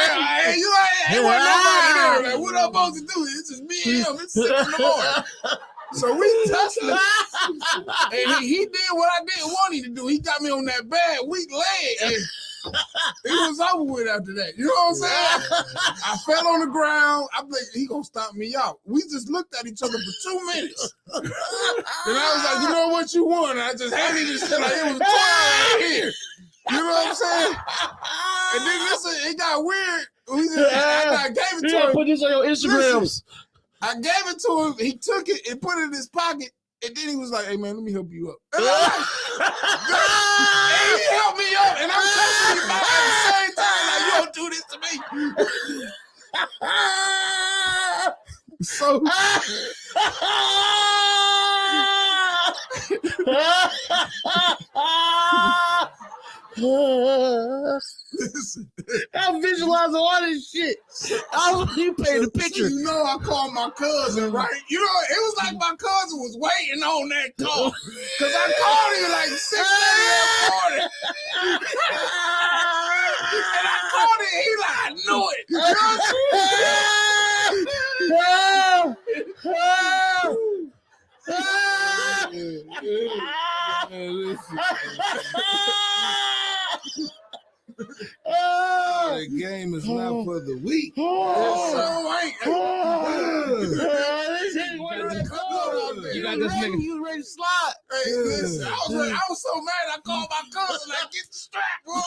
hey, you ain't want nobody there. Like, what I'm supposed to do? It's just me and him. It's 6 in the morning. So we tussled. And he did what I didn't want him to do. He got me on that bad, weak leg. And it was over with after that. You know what I'm saying? I fell on the ground. I think he gonna stop me out. We just looked at each other for 2 minutes. And I was like, you know what you want? And I just handed this shit like it was 12 right here. You know what I'm saying? And then it got weird. I gave it to him. Put this on your Instagrams. Listen, I gave it to him. He took it and put it in his pocket. And then he was like, hey, man, let me help you up. And I'm like, and he helped me up. And I'm touching him back at the same time. Like, you don't do this to me. So. Listen, I'm visualizing all this shit. You painted the picture. So you know, I called my cousin, right? You know, it was like my cousin was waiting on that call. Because I called him like 6:30 in the morning. And I called him, he like, I knew it. You know The game is not for the weak. You got this nigga. You ready to slide? Hey, listen, I was so mad I called my cousin like, get the strap, bro. It's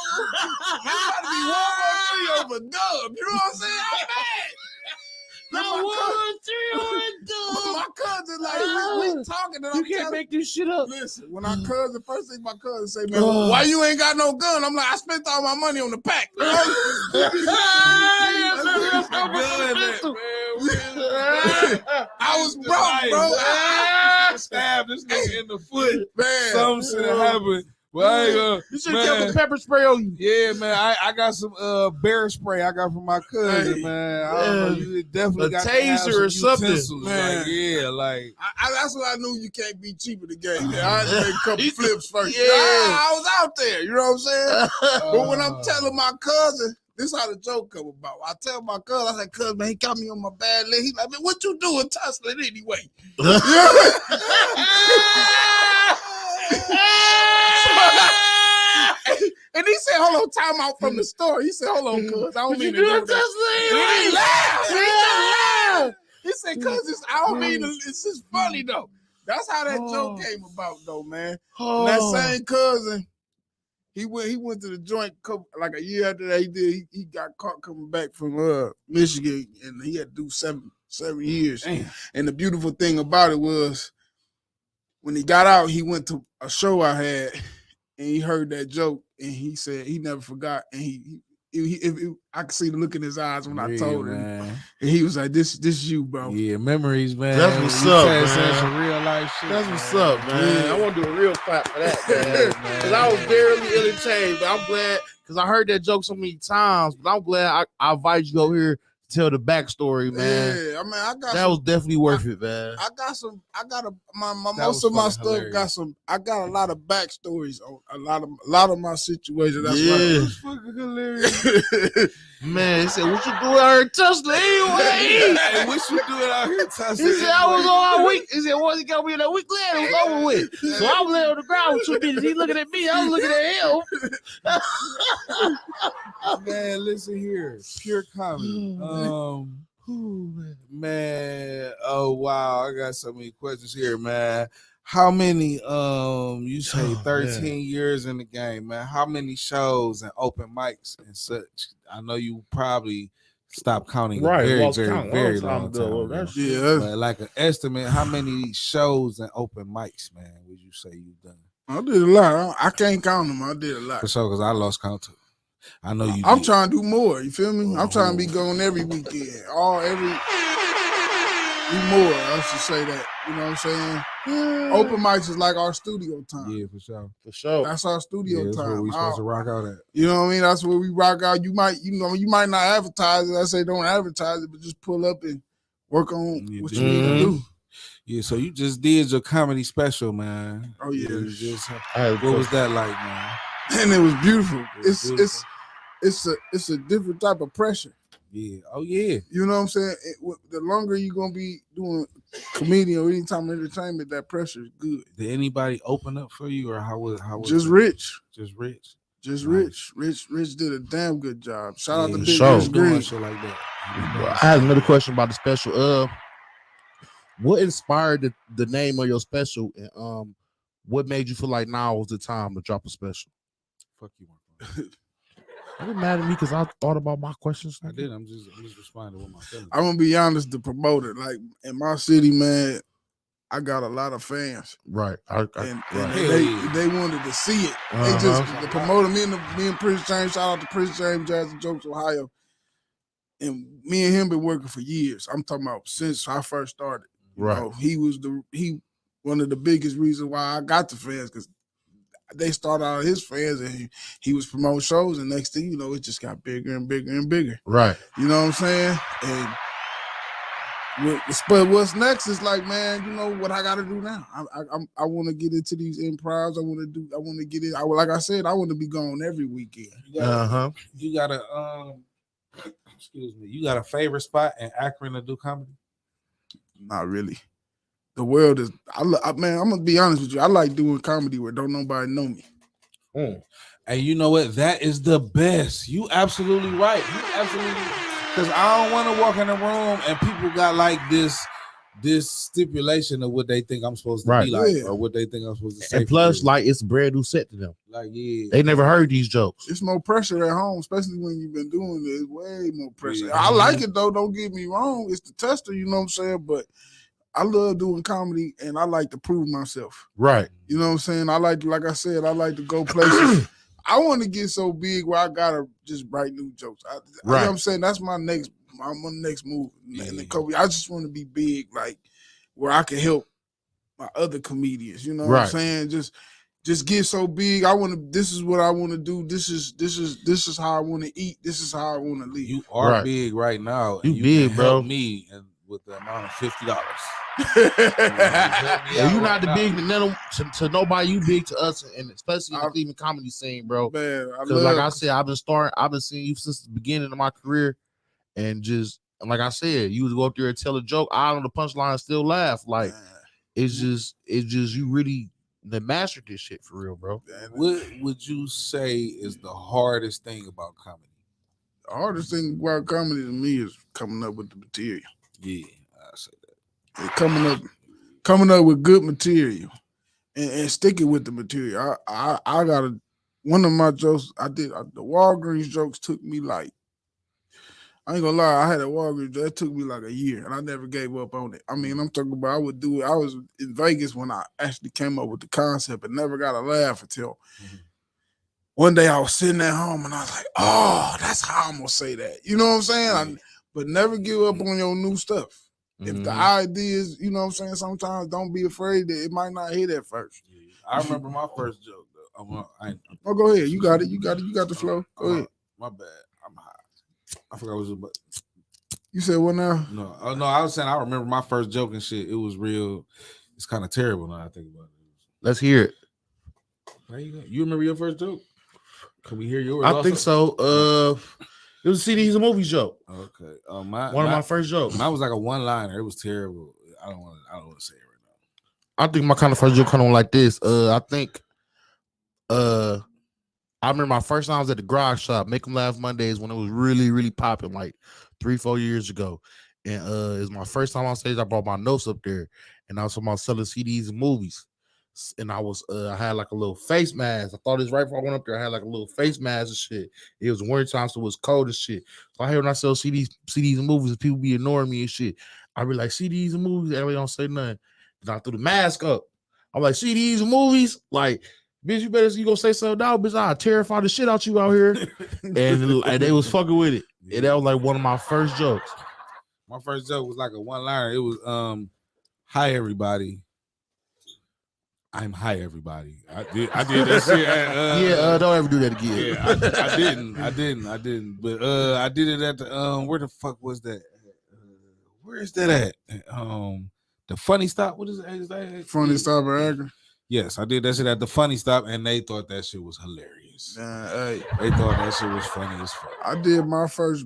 about to be 1-1-3 over dub. You know what I'm saying? I'm mad. No, 1-3 on dub. My cousin, like, we talking. And You can't make this shit up. Listen, when our cousin, first thing my cousin say, man, why you ain't got no gun? I'm like, I spent all my money on the pack. You know? I was broke, bro. I stabbed this nigga in the foot. Man, something should have happened. Well, I ain't you should have kept the pepper spray on you. Yeah, man. I got some bear spray I got from my cousin, man. I don't know. You definitely got taser or something, man. Like, yeah, like that's what I knew. You can't be cheap in the game. Yeah, I had to make a couple flips first. Yeah, I was out there. You know what I'm saying? But when I'm telling my cousin, this is how the joke come about. I tell my cousin, I said, cousin, man, he got me on my bad leg. He's like, man, what you doing tussling anyway? And he said, hold on, time out from the store. He said, hold on, cuz, I don't mean to do that. He said, cuz, I don't mean to, it's just funny, though. That's how that joke came about, though, man. And that same cousin, he went to the joint like a year after that. He got caught coming back from Michigan, and he had to do seven years. Damn. And the beautiful thing about it was, when he got out, he went to a show I had, and he heard that joke, and he said he never forgot. And I could see the look in his eyes when I told him, and he was like, "This you, bro." Yeah, memories, man. That's what's up, man. Some real life shit. That's what's up, man. I want to do a real clap for that, man. Because I was barely entertained, but I'm glad because I heard that joke so many times. But I'm glad I invited you over here to tell the backstory, man. Yeah, I mean, that was definitely worth it, man. Most of my stuff hilarious. I got a lot of backstories on a lot of my situations. That's why it was fucking hilarious. Man, he said, what you doing out here tussling anyway? Hey, what you doing out here tussling? He said, I was on a week. He said, once he got me in that week land, it was over with. So I was laying on the ground with 2 minutes. He looking at me, I was looking at him. Man, listen here. Pure comedy. Man, oh wow, I got so many questions here, man. How many you say 13 years in the game, man? How many shows and open mics and such? I know you probably stopped counting very long time. But like an estimate, how many shows and open mics, man, would you say you've done? I did a lot. I can't count them. I did a lot. For sure, because I lost count too. I know you. I'm trying to do more. You feel me? I'm trying to be going every weekend. Do more. I should say that. You know what I'm saying? Open mics is like our studio time. Yeah, for sure. For sure. That's our studio that's time. Where we supposed to rock out at. You know what I mean? That's where we rock out. You might not advertise it. I say don't advertise it, but just pull up and work on You what did. you need to do. Yeah, so you just did your comedy special, man. Oh yeah. You just, I had a what was question. that like, man? And it was beautiful. It was beautiful. It's a different type of pressure. Yeah. Oh yeah. You know what I'm saying? The longer you're gonna be doing comedian or any time of entertainment, that pressure is good. Did anybody open up for you, or how was Just it? Rich. Just Rich. Just Nice. Rich did a damn good job. Shout out to Big sure. Rich Doing Green. shit like that. I had another question about the special. What inspired the name of your special, and what made you feel like now was the time to drop a special? Fuck you, Mark. Are you mad at me because I thought about my questions? I did. I'm just responding with my feelings. I'm gonna be honest, the promoter, like in my city, man, I got a lot of fans. Right. And Right. they wanted to see it. They just the promoter, me and Prince James, shout out to Prince James, Jazz and Jokes, Ohio. And me and him been working for years. I'm talking about since I first started. You Right. know, he one of the biggest reasons why I got the fans, because they started out his fans and he was promoting shows, and next thing you know, it just got bigger and bigger and bigger. Right. You know what I'm saying? But what's next is like, man, you know what I got to do now? I want to get into these improvs. I want to get in. Like I said, I want to be gone every weekend. You got excuse me. You got a favorite spot in Akron to do comedy? Not really. The world is. Man, I'm gonna be honest with you. I like doing comedy where don't nobody know me. And you know what? That is the best. You absolutely right. You absolutely, because I don't want to walk in the room and people got like this stipulation of what they think I'm supposed to be like, or what they think I'm supposed to say. And plus, like, it's a brand new set to them. Like, yeah, they never heard these jokes. It's more pressure at home, especially when you've been doing it. It's way more pressure. I like it though. Don't get me wrong. It's the tester. You know what I'm saying? But I love doing comedy, and I like to prove myself. Right. You know what I'm saying? Like I said, I like to go places. I want to get so big where I gotta just write new jokes. You know what I'm saying? That's my next move. In the comedy. I just want to be big, like where I can help my other comedians. You know what I'm saying? Just get so big. This is what I want to do. This is how I want to eat. This is how I want to live. You are big right now. You and big, can bro. help me and with the amount of $50. You not the big to nobody. You big to us, and especially in the Cleveland comedy scene, bro. Man, because like I said, I've been seeing you since the beginning of my career, and just like I said, you would go up there and tell a joke. I on the punchline still laugh. Like it's just you really mastered this shit for real, bro. What would you say is the hardest thing about comedy? The hardest thing about comedy to me is coming up with the material. Yeah, I say that. And coming up with good material and sticking with the material. I got one of my jokes I did. The Walgreens jokes took me like, I ain't gonna lie, I had a Walgreens joke. It took me like a year, and I never gave up on it. I mean, I'm talking about I would do it. I was in Vegas when I actually came up with the concept and never got a laugh until one day I was sitting at home and I was like, oh, that's how I'm gonna say that. You know what I'm saying? But never give up on your new stuff. If the ideas, you know what I'm saying, sometimes don't be afraid that it might not hit at first. I remember my first joke though. Oh, go ahead. You got it. You got the flow. Go ahead. My bad. I'm high. I forgot what it was. You said what now? No, I was saying I remember my first joke and shit. It was real. It's kind of terrible now I think about it. Let's hear it. There you go. You remember your first joke? Can we hear yours? I think so. It was a CDs and movies joke. Okay. One of my first jokes. Mine was like a one-liner. It was terrible. I don't want to say it right now. I think my kind of first joke kind of like this. I think I remember my first time I was at the Garage Shop, Make 'em Laugh Mondays, when it was really, really popping, like 3-4 years ago. And it was my first time on stage. I brought my notes up there, and I was talking about selling CDs and movies. And I had like a little face mask. I thought it was right before I went up there. I had like a little face mask and shit. It was winter time, so it was cold and shit. So I hear when I sell CDs and movies, and people be ignoring me and shit. I be like, CDs and movies, everybody don't say nothing. Then I threw the mask up. I'm like, CDs and movies, like, bitch, you gonna say something now, bitch? I'll terrify the shit out you out here. and they was fucking with it. And that was like one of my first jokes. My first joke was like a one-liner. It was hi everybody. I'm high, everybody. I did that shit. Don't ever do that again. Yeah, I didn't. But I did it at the where the fuck was that? where is that at? The Funny Stop. What is that? Funny Stop at Akron. Yes, I did that shit at the Funny Stop, and they thought that shit was hilarious. Hey, they thought that shit was funny as fuck. I did my first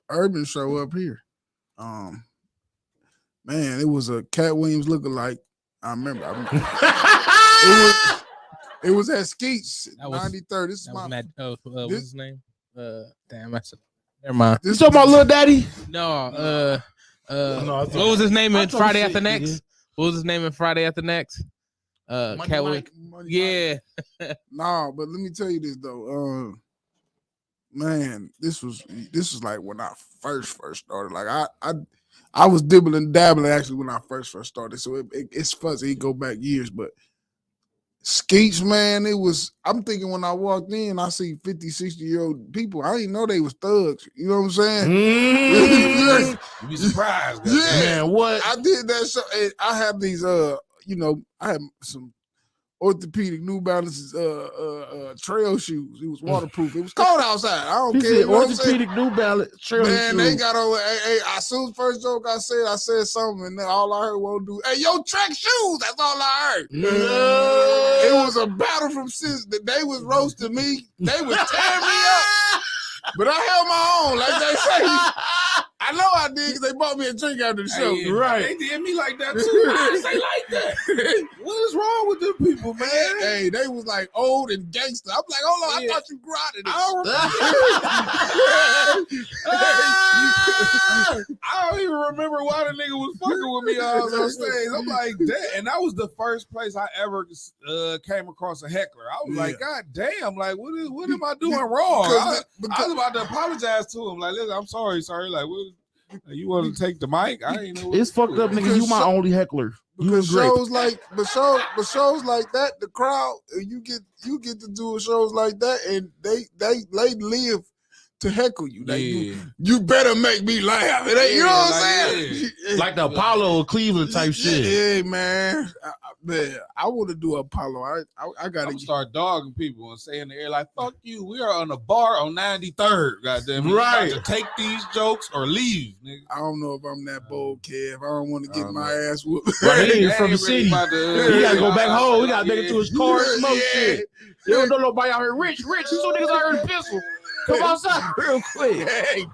urban show up here. Man, it was a Cat Williams lookalike. I remember. It was at Skeets, 93rd. This is my. What's his name? Damn, I said. Never mind. You talking about Lil Daddy? No. What was his name in Friday After Next? What was his name in Friday After Next? Cat Williams. Yeah. Nah, but let me tell you this though. Man, this was like when I first started. Like I was dibbling and dabbling actually when I first started. So it's fuzzy. It go back years, but Skeets, man, it was. I'm thinking when I walked in, I see 50, 60-year-old people. I didn't know they was thugs. You know what I'm saying? You be surprised, man. What I did that show. I have these. I had some orthopedic New Balances trail shoes. It was waterproof. It was cold outside. I don't care. Orthopedic New Balance trail shoes. Man, they got over. Hey, as soon as first joke I said something, and then all I heard won't do. Hey, yo, track shoes. That's all I heard. It was a battle from since the day was roasting me. They was tearing me up, but I held my own, like they say. I know I did because they bought me a drink after the show. Hey, right. They did me like that too. How is they like that? What is wrong with them people, man? Hey, they was like old and gangster. I'm like, hold on, I thought you grinded this. I don't even remember why the nigga was fucking with me all on stage. I'm like, that, and that was the first place I ever came across a heckler. I was like, God damn, like what am I doing wrong? I was about to apologize to him. Like, listen, I'm sorry. Like, what? You want to take the mic? I ain't know. It's fucked up, nigga. You my only heckler. Because shows like, but shows like that, the crowd, you get to do shows like that, and they live to heckle you. Like, you better make me laugh. It ain't, you know what I'm saying? Like the Apollo of Cleveland type shit. Yeah, man. I want to do Apollo. I got to start dogging people and say in the air like, "Fuck you! We are on a bar on 93rd. Goddamn, right? To take these jokes or leave, nigga." I don't know if I'm that bold, Kev. I don't want to get my ass whooped. Right, he from the city. He gotta go back home. He gotta make it to his car and smoke shit. You don't know nobody out here rich. You saw niggas out here in pistol. Come outside real quick. Hey.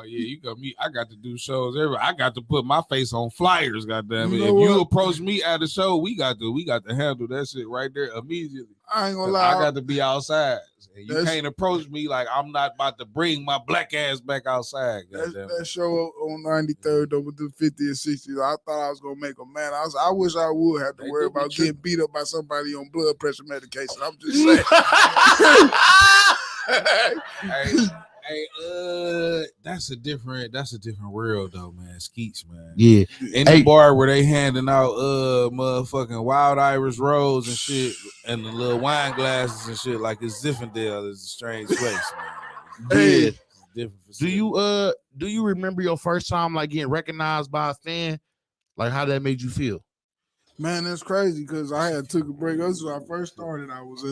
You got me. I got to do shows everywhere. I got to put my face on flyers. Goddamn it! You know if what? you approach me at the show, we got to handle that shit right there immediately. I ain't gonna lie. I got to be outside. You can't approach me like I'm not about to bring my black ass back outside. That show on 93rd though with the 50 and 60s, I thought I was gonna make them mad. I wish I would have to worry about getting beat up by somebody on blood pressure medication. I'm just saying. Hey, that's a different world though, man. Skeets, man. Yeah. In the bar where they handing out motherfucking Wild Irish Rose and shit and the little wine glasses and shit like it's Zinfandel is a strange place, man. Hey, different. Do you remember your first time like getting recognized by a fan? Like how that made you feel? Man, that's crazy because I had took a break. That's when I first started. I was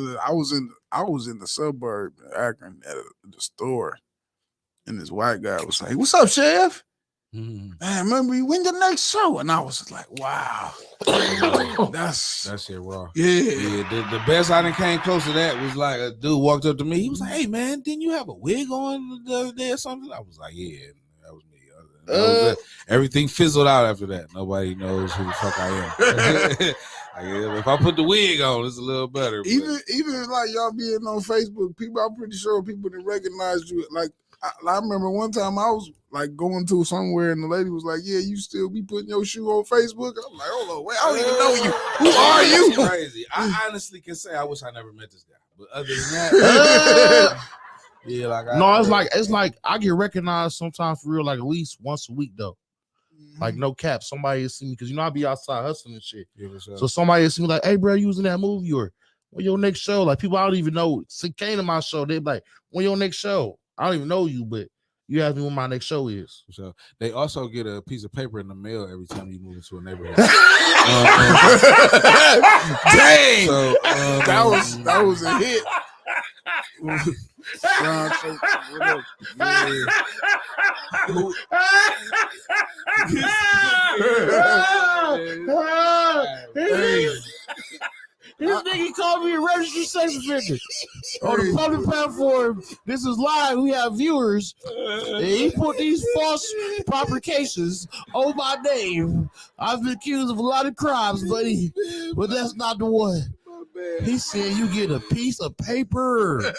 in the suburb in Akron at the store, and this white guy was like, "What's up, Chef? Man, remember you win your next show?" And I was just like, "Wow, that's shit raw." Yeah. The best I done came close to that was like a dude walked up to me. He was like, "Hey man, didn't you have a wig on the other day or something?" I was like, "Yeah." That was me. Everything fizzled out after that. Nobody knows who the fuck I am. If I put the wig on, it's a little better. Even like y'all being on Facebook, people, I'm pretty sure people didn't recognize you. Like I remember one time I was like going to somewhere and the lady was like, "Yeah, you still be putting your shoe on Facebook?" I'm like, "Hold on, wait, I don't even know you. Who are you?" That's crazy. I honestly can say I wish I never met this guy. But other than that. Yeah, like it's like I get recognized sometimes for real, like at least once a week though. Like no cap, somebody will see me because I be outside hustling and shit. Yeah, sure. So somebody will see me like, "Hey, bro, you was in that movie or when your next show?" Like people I don't even know came to my show. They be like, "When your next show?" I don't even know you, but you ask me when my next show is. So they also get a piece of paper in the mail every time you move into a neighborhood. Dang, so, that was a hit. This nigga called me a registered sex offender on the public platform. This is live. We have viewers. And he put these false fabrications on my name. I've been accused of a lot of crimes, buddy, but that's not the one. He said you get a piece of paper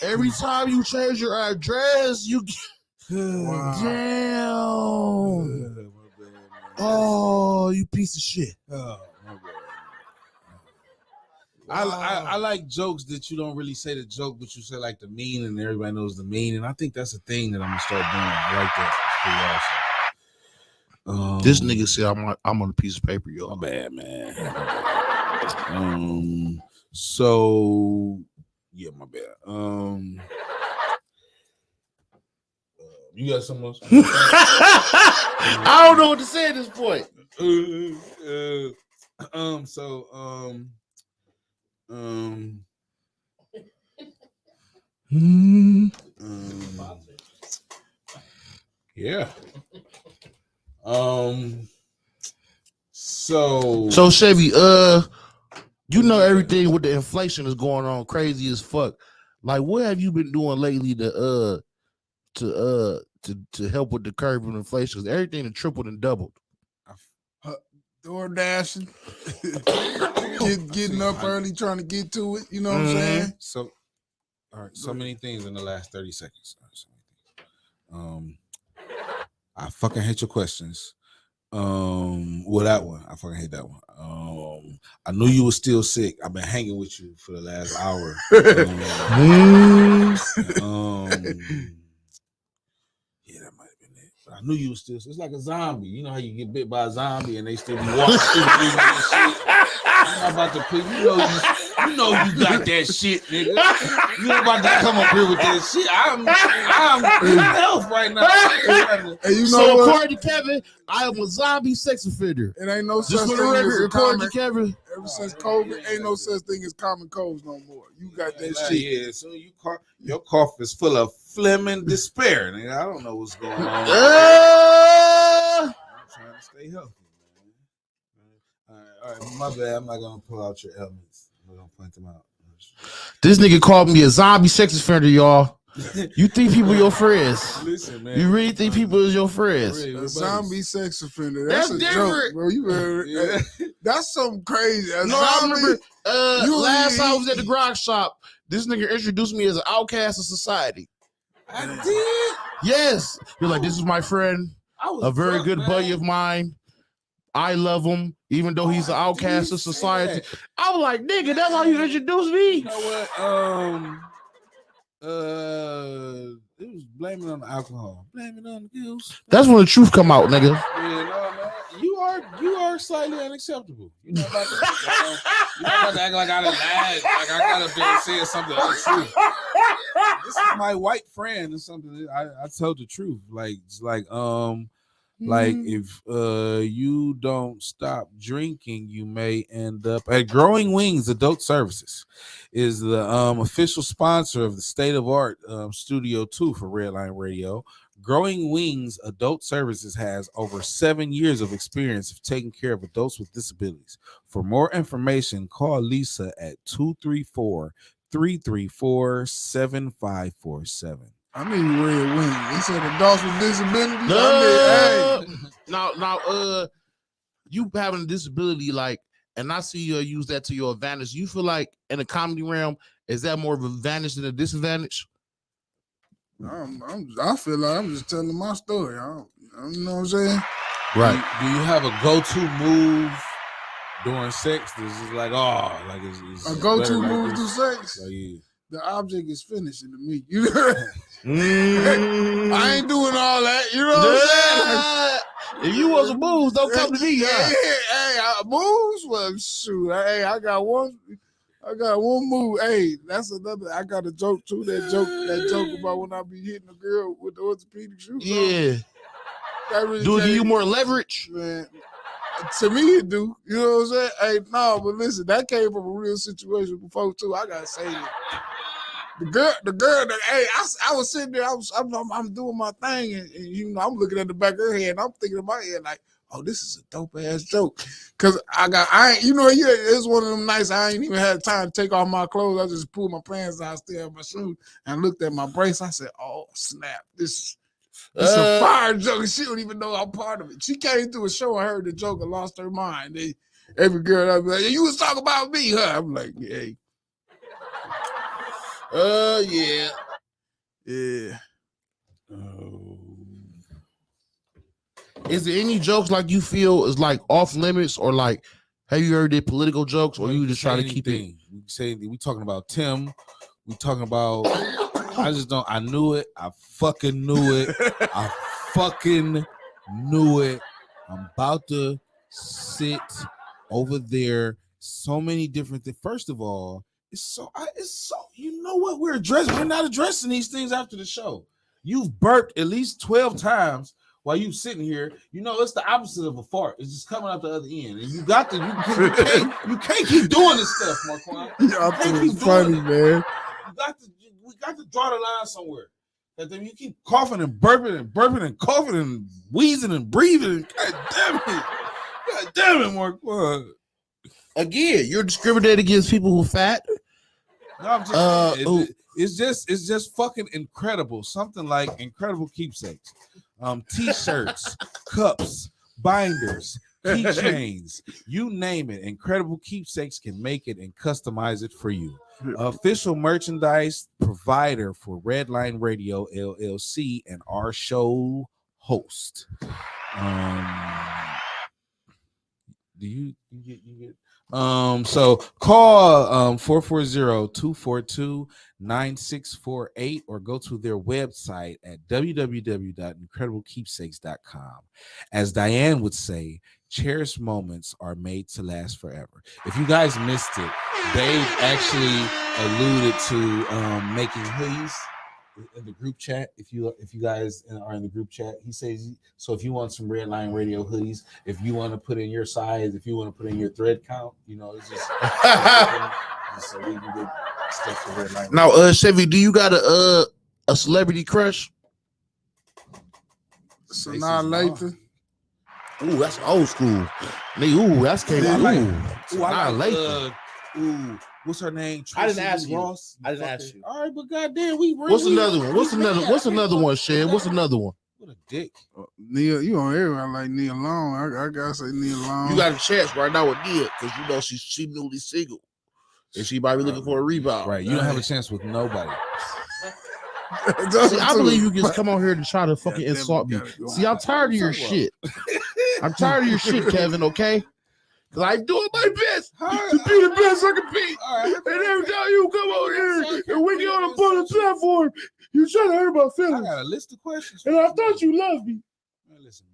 every time you change your address. You get... Damn. Oh, you piece of shit. Oh, my bad. I like jokes that you don't really say the joke, but you say like the meaning, and everybody knows the meaning. I think that's a thing that I'm gonna start doing. I like that. It's pretty awesome. This nigga said I'm on a piece of paper, yo. My bad, man. So yeah, my bad. You got something else? I don't know what to say at this point. Yeah. So Chevy, you know everything with the inflation is going on crazy as fuck. Like, what have you been doing lately to help with the curve of inflation? Because everything has tripled and doubled. Door dashing, getting up early, trying to get to it. You know what I'm saying? So, all right. So many things in the last 30 seconds. I fucking hate your questions. Well, that one, I fucking hate that one. I knew you were still sick. I've been hanging with you for the last hour. Yeah, that might have been it. But I knew you were still. It's like a zombie. You know how you get bit by a zombie and they still be walking through and shit. I'm about to put. You know you got that shit, nigga. You about to come up here with that shit. I'm in health right now. And you know so what? according to Kevin, I am a zombie sex offender. It ain't no Just such for the thing as record, a according common. to Kevin. Ever since COVID, ain't no such thing as common colds no more. You got that shit. Yeah, so your cough is full of phlegm and despair, nigga. I don't know what's going on. I'm trying to stay healthy, man. All right, my bad. I'm not gonna pull out your elements. I'm gonna point them out. This nigga called me a zombie sex offender, y'all. You think people your friends? Listen, man. You really think people is your friends? A zombie sex offender. That's a different, joke, bro. You better, that's something crazy. No, I remember last time I was at the grog shop, this nigga introduced me as an outcast of society. I did. Yes. You're like, this is my friend, a very drunk, good man. buddy of mine. I love him, even though he's an outcast of society. I was like, nigga, that's how you introduced me. You know what? It was blaming on the alcohol. Blaming on the goose. That's when the truth come out, nigga. Yeah, no, man. You are slightly unacceptable. You know about to act like I done lied, like I gotta be saying something untrue. This is my white friend or something. I told the truth. Like if you don't stop drinking, you may end up at Growing Wings Adult Services is the official sponsor of the State of Art Studio 2 for Redline Radio. Growing Wings Adult Services has over 7 years of experience of taking care of adults with disabilities. For more information, call Lisa at 234-334-7547. I need red wings. They said adults with disabilities. Now, you having a disability, like, and I see you use that to your advantage. You feel like in the comedy realm, is that more of an advantage than a disadvantage? I feel like I'm just telling my story. You know what I'm saying? Right. Do you have a go-to move during sex? This is like, it's A go-to like move this. to sex? Like, yeah. The object is finishing to me. You know? I ain't doing all that. You know what I'm saying? If you want some moves, don't come to me. Moves? Well, shoot. Hey, I got one move. Hey, that's another. I got a joke too. That joke about when I be hitting a girl with the orthopedic shoes. Yeah. Really do it give you more leverage? Man, to me it do. You know what I'm saying? Hey, no, but listen, that came from a real situation before too. I gotta say it. the girl, hey, I was sitting there, I'm doing my thing, and you know, I'm looking at the back of her head, and I'm thinking in my head like, oh, this is a dope ass joke, cause it's one of them nights I ain't even had time to take off my clothes. I just pulled my pants down, still have my shoes, and looked at my brace. I said, oh snap, this is a fire joke. She don't even know I'm part of it. She came through a show, I heard the joke, and lost her mind. Every girl I'd be like, you was talking about me, huh? I'm like, hey. Yeah. Is there any jokes like you feel is like off limits, or like have you heard the political jokes, or you just try to keep it? We talking about Tim. We talking about. I knew it. I fucking knew it. I fucking knew it. I'm about to sit over there. So many different things. First of all, it's so. You know what? We're not addressing these things after the show. You've burped at least 12 times while you sitting here. You know it's the opposite of a fart. It's just coming out the other end, and you can't keep doing this stuff, Marquand. Y'all think it's funny, man. We got to draw the line somewhere. That then you keep coughing and burping and coughing and wheezing and breathing. God damn it, Marquand. Again, you're discriminating against people who fat. No, I'm just it's just fucking incredible. Something like incredible keepsakes. T-shirts, cups, binders, keychains, you name it. Incredible Keepsakes can make it and customize it for you. Official merchandise provider for Redline Radio LLC and our show host. Do you get so call 440-242-9648 or go to their website at www.incrediblekeepsakes.com. As Diane would say, cherished moments are made to last forever. If you guys missed it, Dave actually alluded to making hoodies in the group chat. If you guys are in the group chat, he says, so if you want some Redline Radio hoodies, if you want to put in your size, if you want to put in your thread count, you know, it's just so we can get stuff for Redline. Now, Chevy, do you got a celebrity crush? Sanaa Lathan. Ooh, that's old school. Ooh, that's came out. Sanaa Lathan. What's her name? I didn't ask you. Ross? I didn't ask you. All right, but goddamn, What's another one? What's another one, Shed? What's another one? What a dick. Neil, you on everyone like Neil Long. I gotta say Neil Long. You got a chance right now with Neil because you know she newly single and she might be looking for a rebound. Right, you don't have a chance with nobody. See, I believe you just come on here to try to fucking insult me. See, I'm tired of your shit. I'm tired of your shit, Kevin. Okay. Cause I'm doing my best to be the best I can be. And every time you come over here and we get on a public platform, you try to hurt my feelings. I got a list of questions. And I thought you loved me. Man, listen,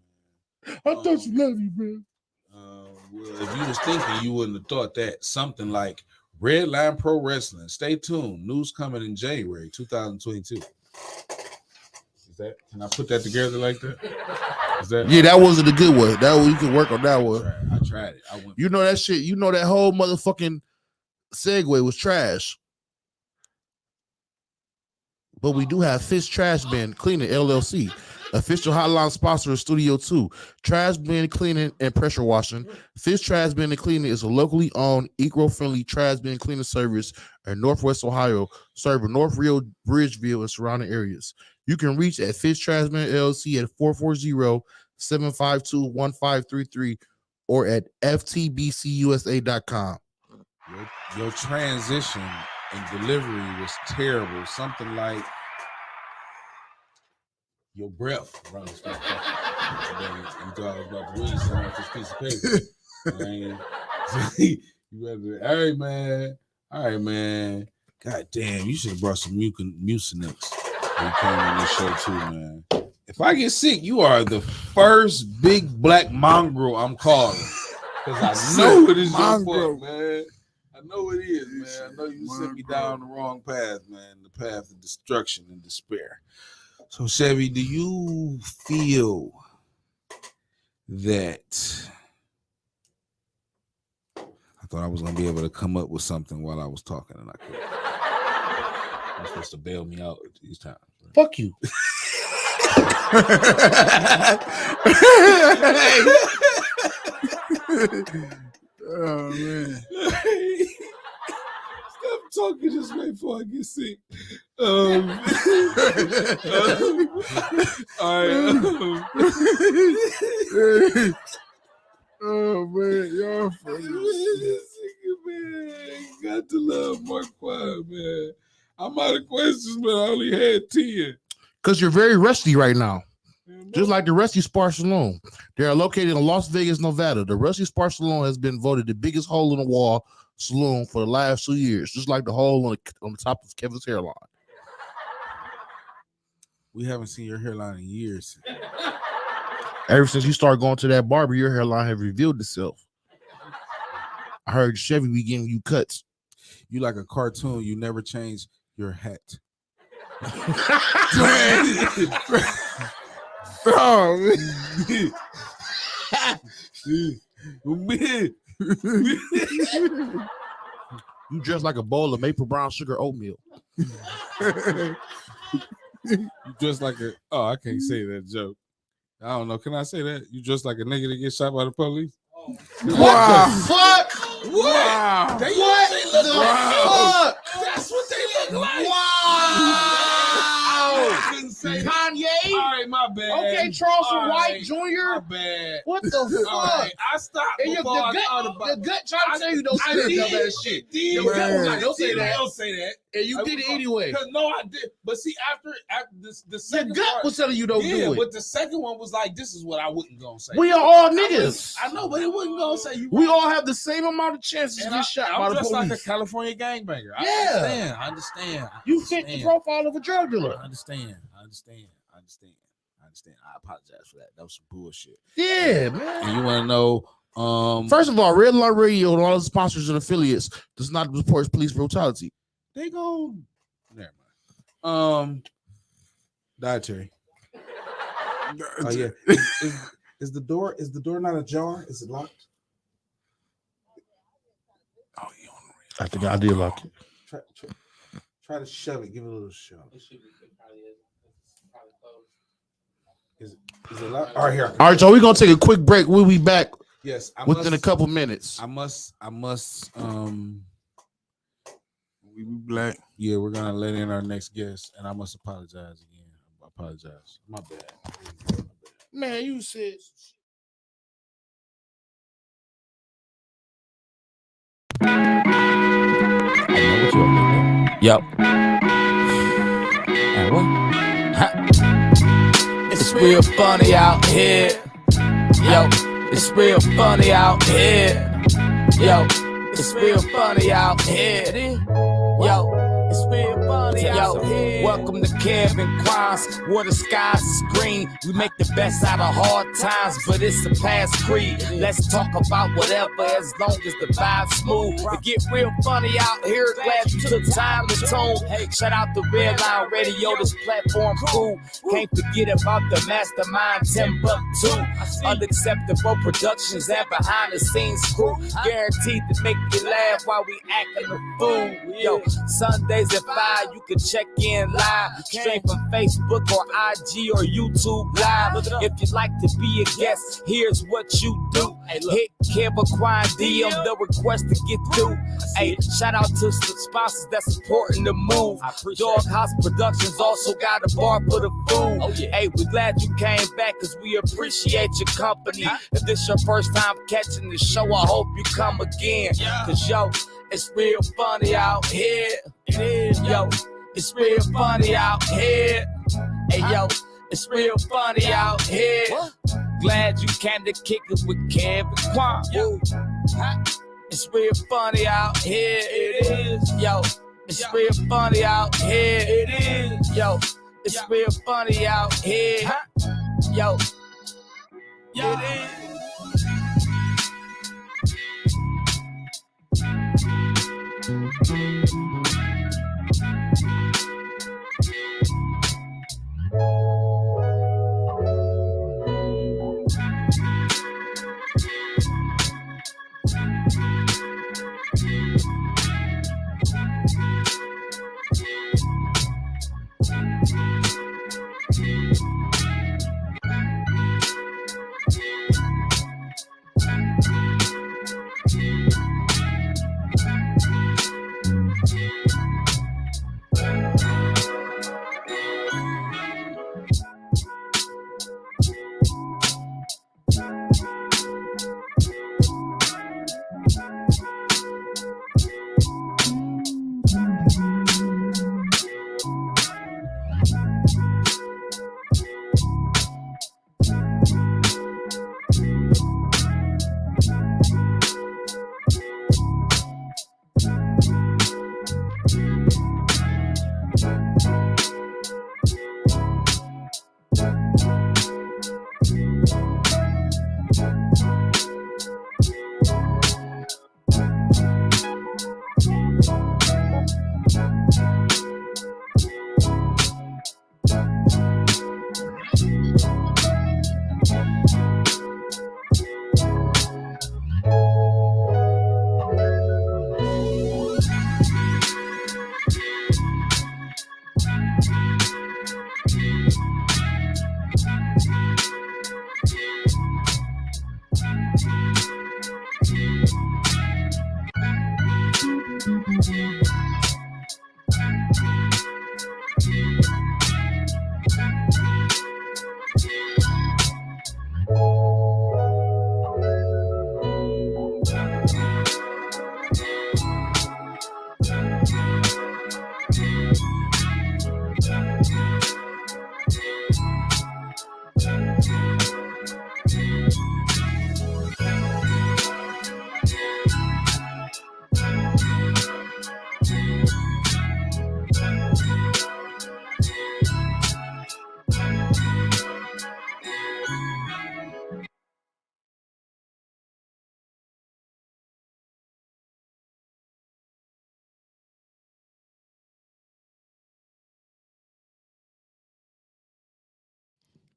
man. I thought you loved me, man. Well, if you was thinking, you wouldn't have thought that. Something like Redline Pro Wrestling. Stay tuned. News coming in January 2022. Can I put that together like that? Yeah, that wasn't a good one. That one, you can work on that one. I tried it. You know that shit. You know that whole motherfucking segue was trash. But we do have Fish Trash Bin Cleaning LLC, official hotline sponsor of Studio 2. Trash bin cleaning and pressure washing. Fish Trash Bin and Cleaning is a locally owned, eco-friendly trash bin cleaning service in Northwest Ohio, serving North Rio, Bridgeville, and surrounding areas. You can reach at Fish Trash Bin LLC at 440-752-1533 or at ftbcusa.com. Your transition and delivery was terrible. Something like your breath runs back. You thought I was about to read something off this piece of paper. All right, man. God damn, you should have brought some Mucinex. You came on this show too, man. If I get sick, you are the first big black mongrel I'm calling. Because I know it is your fault, man. I know it is, man. I know you sent me down the wrong path, man. The path of destruction and despair. So, Chevy, do you feel that I thought I was going to be able to come up with something while I was talking and I couldn't? You're supposed to bail me out these times. Fuck you. Oh man. Stop talking this way before I get sick. All right. Oh man, y'all funny. Man, got to love Mark Quan, man. I'm out of questions, but I only had 10. Because you're very rusty right now. Just like the Rusty Spar Saloon. They are located in Las Vegas, Nevada. The Rusty Spar Saloon has been voted the biggest hole in the wall saloon for the last 2 years, just like the hole on the top of Kevin's hairline. We haven't seen your hairline in years. Ever since you started going to that barber, your hairline have revealed itself. I heard Chevy be giving you cuts. You like a cartoon. You never change your hat. Oh Man. You dress like a bowl of maple brown sugar oatmeal. You dress like a I can't say that joke. I don't know. Can I say that? You dress like a nigga that gets shot by the police? What the fuck? What? Wow. They What usually look the like fuck? That's what they look like. Wow. I couldn't say Kanye? All right, my bad. Okay, Charleston All White right, Jr. My bad. What the fuck? All right, I stopped And before I thought about the gut trying to tell you don't say that dumbass shit. Your gut was like, don't say that. Don't say that. And you did it anyway. No, I did. But see, after the Your second gut part, was telling you don't do it. But the second one was like, this is what I wouldn't gonna say. We are all niggas. I know, but it wasn't gonna say you. We all have the same amount of chances to And get shot by I'm the just police. like a California gangbanger. Yeah. I understand. You fit the profile of a drug dealer. I understand. I apologize for that. That was some bullshit. Yeah, man. And you want to know? First of all, Red Line Radio and all the sponsors and affiliates does not support police brutality. They go. Never mind. Dietary. Oh yeah. Is the door not ajar? Is it locked? Oh, you don't. I think I did lock it. Try to shove it. Give it a little shove. Is it locked? All right, here. All right, so we're gonna take a quick break. We'll be back. Yes, within a couple minutes. I must. We be black. Yeah, we're gonna let in our next guest, and I must apologize again. I apologize. My bad. Man, you said. Yep. What? It's real funny out here. Yo, it's real funny out here. Yo, it's real funny out here. Yo, it's real funny out here. Welcome to Kevin Quan's, where the skies is green. We make the best out of hard times, but it's a past creed. Let's talk about whatever as long as the vibe's smooth. It get real funny out here. Glad you took time to tune. Hey, shout out the Red Line Radio, this platform cool. Can't forget about the mastermind Timbuktu. Unacceptable productions and behind the scenes crew. Guaranteed to make you laugh while we acting the fool. Yo, Sundays at 5, you can check in live. Straight from Facebook or IG or YouTube Live. If you'd like to be a guest, here's what you do. Hit Kevin Quan DM the request to get through. Hey, shout out to some sponsors that's supporting the move. Doghouse Productions also got a bar for the food. Hey, we're glad you came back because we appreciate your company. If this your first time catching the show, I hope you come again. Cause yo, it's real funny out here. It is, yo. It's real funny out here. Hey, yo, it's real funny out here. Glad you came to kick it with Kevin Quan. It's real funny out here. It is, yo. It's real funny out here. It is, yo. It's real funny out here. Yo. It is.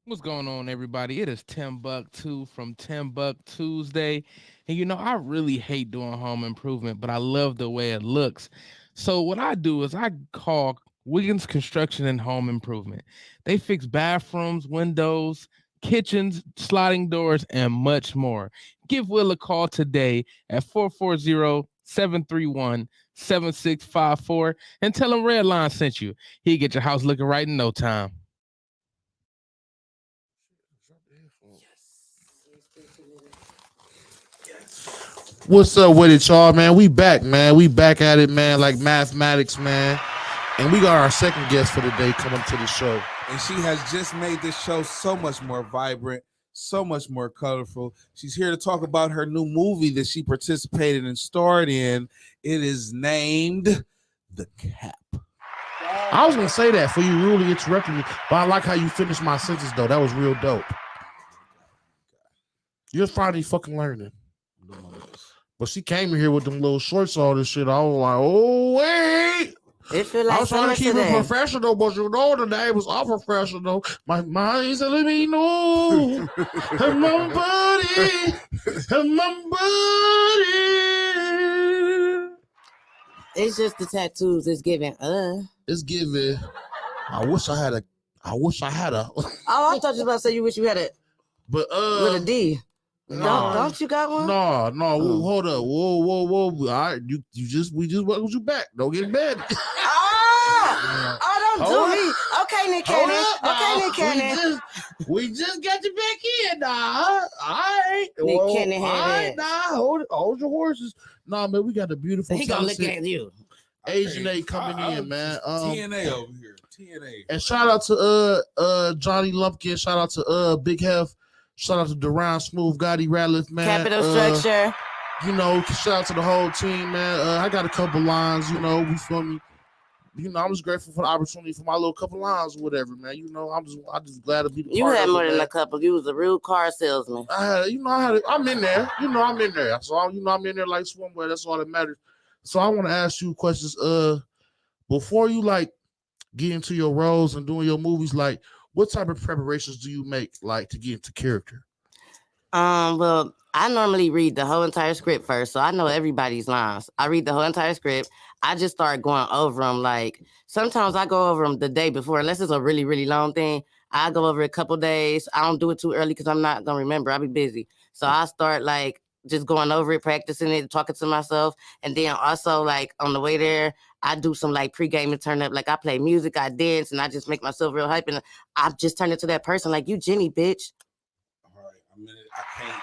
What's going on, everybody? It is Tim Buck 2 from Tim Buck Tuesday. And you know, I really hate doing home improvement, but I love the way it looks. So what I do is I call Wiggins Construction and Home Improvement. They fix bathrooms, windows, kitchens, sliding doors, and much more. Give Will a call today at 440-731-7654 and tell him Redline sent you. He'll get your house looking right in no time. What's up with it, y'all, man? We back, man. We back at it, man, like mathematics, man. And we got our second guest for the day coming to the show. And she has just made this show so much more vibrant, so much more colorful. She's here to talk about her new movie that she participated and starred in. It is named The Cap. I was gonna say that for you rudely interrupted me, but I like how you finished my sentence though. That was real dope. You're finally fucking learning. But she came in here with them little shorts, all this shit. I was like, oh wait. It feel like I was trying to keep it professional, but you know the name was unprofessional. My mind is letting me know. And my body, and my body. It's just the tattoos. It's giving. It's giving. I wish I had a. Oh, I thought you were about to say you wish you had a. But with a D. No, don't you got one? No. Hold up. Whoa. All right, we just welcomed you back. Don't get mad. Don't do me. Okay, Nick Cannon. We just got you back in, nah. All right. Nick Cannon had all right, that. nah. Hold your horses. Nah, man, we got a beautiful. He gonna look at you. Asian A coming in, man. TNA over here. TNA. And shout out to Johnny Lumpkin. Shout out to Big Hef. Shout out to Duran Smooth, Gotti Ratliff, man. Capital Structure. You know, shout out to the whole team, man. I got a couple lines, you know, you feel me? You know, I'm just grateful for the opportunity for my little couple lines or whatever, man. You know, I'm just glad to be the You part had of more it, than man. a couple. You was a real car salesman. I'm in there. You know, I'm in there. So, I'm in there like swimwear. That's all that matters. So I want to ask you questions. Before you like get into your roles and doing your movies, like what type of preparations do you make like to get into character? Well, I normally read the whole entire script first, so I know everybody's lines. I read the whole entire script. I just start going over them. Like sometimes I go over them the day before, unless it's a really, really long thing. I go over a couple days. I don't do it too early because I'm not gonna remember. I'll be busy. So I start like just going over it, practicing it, talking to myself, and then also like on the way there, I do some like pregame and turn up. Like I play music, I dance, and I just make myself real hype, and I just turn into that person like you, Jenny, bitch. I can't. All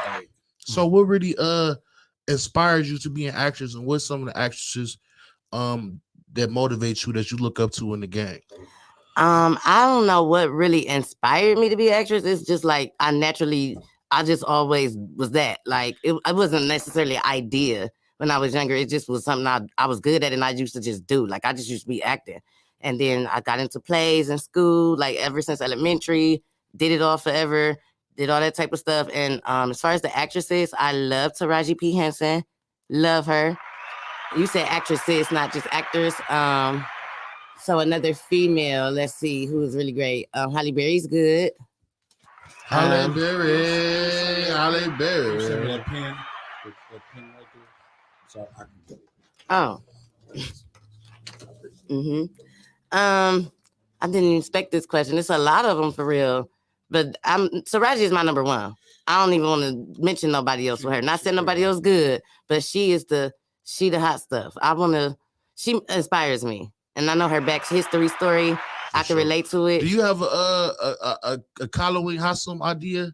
right. So what really inspires you to be an actress, and what's some of the actresses that motivate you that you look up to in the game? I don't know what really inspired me to be an actress. It's just like I just always was that. Like it wasn't necessarily an idea when I was younger. It just was something I was good at and I used to just do. Like I just used to be acting. And then I got into plays in school, like ever since elementary, did it all forever. Did all that type of stuff. And as far as the actresses, I love Taraji P. Henson. Love her. You said actresses, not just actors. So another female, let's see, who is really great. Halle Berry's good. Halle Berry. Send me that pen. That pen right there. So I can Oh. I didn't expect this question. It's a lot of them for real. But Taraji is my number one. I don't even want to mention nobody else with her. Not saying nobody else good, but she the hot stuff. She inspires me. And I know her back history story. I can relate to it. Do you have a Halloween costume idea?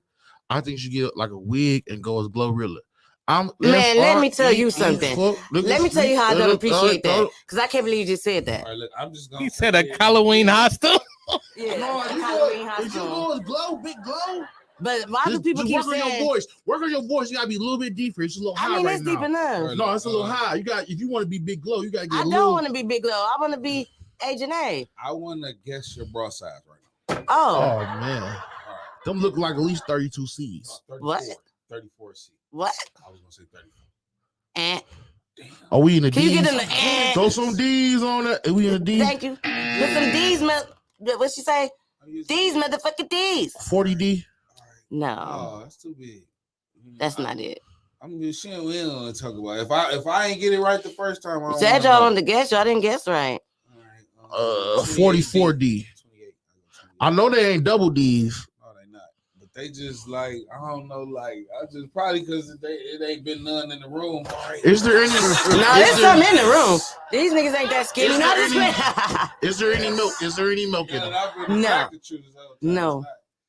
I think you should get like a wig and go as Glorilla. Let me tell you something. Let me tell you how I don't appreciate that. Because I can't believe you just said that. All right, look, I'm just gonna. He said a Halloween costume. Yeah, Halloween costume. If you go as Glow, big Glow. But why do people keep saying? Work on your voice. Work on your voice. You gotta be a little bit deeper. It's a little high right it's now. deep enough. No, it's a little high. You got. If you want to be Big Glow, you gotta get. I don't want to be Big Glow. I want to be Agent A. I want to guess your bra size right now. Oh man, all right. Them look like at least 32 C's. 34, what? 34 C. What? I was gonna say 34. And are we in the D's? D's? You get in the Throw some D's on it. Are we in the D's? Thank you. Put some D's. What she say? These motherfucking D's. 40D. No, Oh, that's too big. that's not it. I'm just saying we don't want to talk about it. If I ain't get it right the first time, I don't Said wanna y'all know. wanted to guess. Y'all didn't guess right. 44D. I know they ain't double D's. No, they not. But they just like I don't know. Like I just probably because it ain't been none in the room. Is there any? No, there's some in the room. These niggas ain't that skinny. Is Not there this Is there any milk? Is there any milk in it? No. No.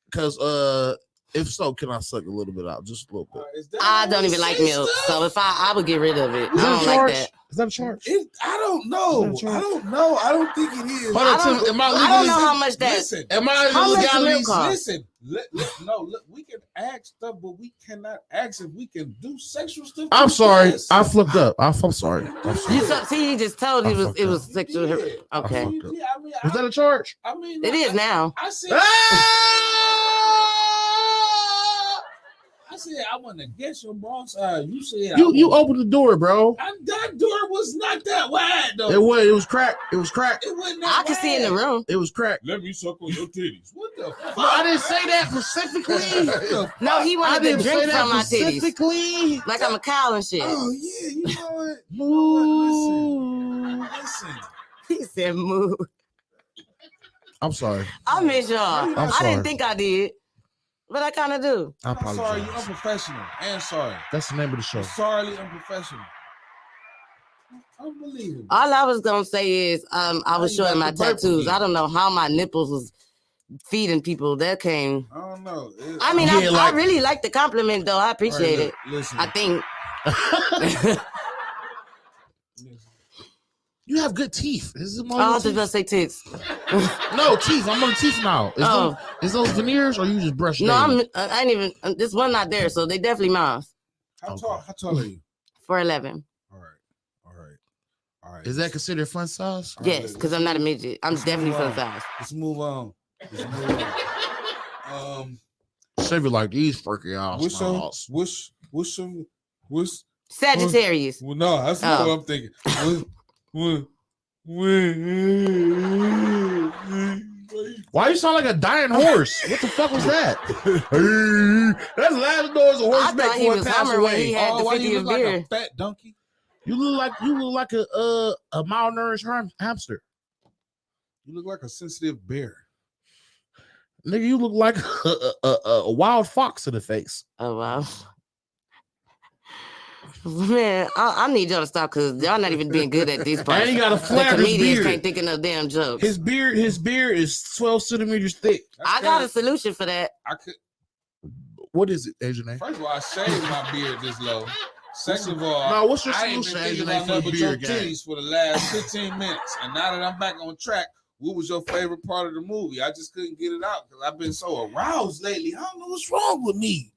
Because if so, can I suck a little bit out, just a little bit? I don't even like milk, so if I would get rid of it. I don't like that. Is that a charge? I don't know. I don't know. I don't think it is. Hold on, Tim. Am I I don't know how much that. Listen, Am I How much the milk legalities? cost? listen. Look, we can ask stuff, but we cannot ask if we can do sexual stuff. I'm sorry. Yes. I flipped up. I'm sorry. I'm sorry. See, he just told I it was fucked it up. was sexual. Yeah. Okay, I fucked up. Yeah, I mean, Is that a charge? I mean, it is now. I said, I said I want to guess your boss. You said You opened the door, bro. that door was not that wide though. It was. It was cracked. It was cracked. It wasn't that I can see in the room. It was cracked. Let me suck on your titties. What the fuck? No, I didn't say that specifically. No, he I wanted to didn't drink say that from my titties, specifically. like I'm a cow and shit. Oh yeah, you know what? Ooh. Listen. He said, "Move." I'm sorry. I miss y'all. I sorry. didn't think I did, but I kind of do. I I'm sorry, apologize. you're unprofessional and sorry. That's the name of the show. You're sorely unprofessional. Unbelievable. All I was gonna say is, I was you showing got my the burp tattoos. again. I don't know how my nipples was feeding people. That came. I don't know. I mean, Yeah, I like- really like the compliment, though. I appreciate it. Listen, I think. You have good teeth. Is it Oh, I was just gonna say tits. No, teeth. I'm on the teeth now. Is those veneers or you just brush No, daily? I ain't even. This one not there, so they definitely mine. how tall are you? 4'11". All right. Is that considered fun size? Yes, because I'm not a midget. I'm definitely fun size. Let's move on. Chevy like these freaky ass What's Sagittarius. Well, no, that's not what I'm thinking. Why you sound like a dying horse? What the fuck was that? That's the last noise a horse I make thought he before it was pass Hummer when he away. had the why 50 you of look like beer. a fat donkey? You look like a malnourished hamster. You look like a sensitive bear. Nigga, you look like a wild fox in the face. Oh wow. Man, I need y'all to stop because y'all not even being good at these parts. And he got a The flat in his comedians beard. can't think of no damn jokes. His beard is 12 centimeters thick. I got a solution for that. I could. What is it, Asian name? First of all, I shaved my beard this low. Second of all, No, what's your I ain't been solution, thinking Asian about name, for nothing the but your beard game? titties for the last 15 minutes. And now that I'm back on track, what was your favorite part of the movie? I just couldn't get it out because I've been so aroused lately. I don't know what's wrong with me.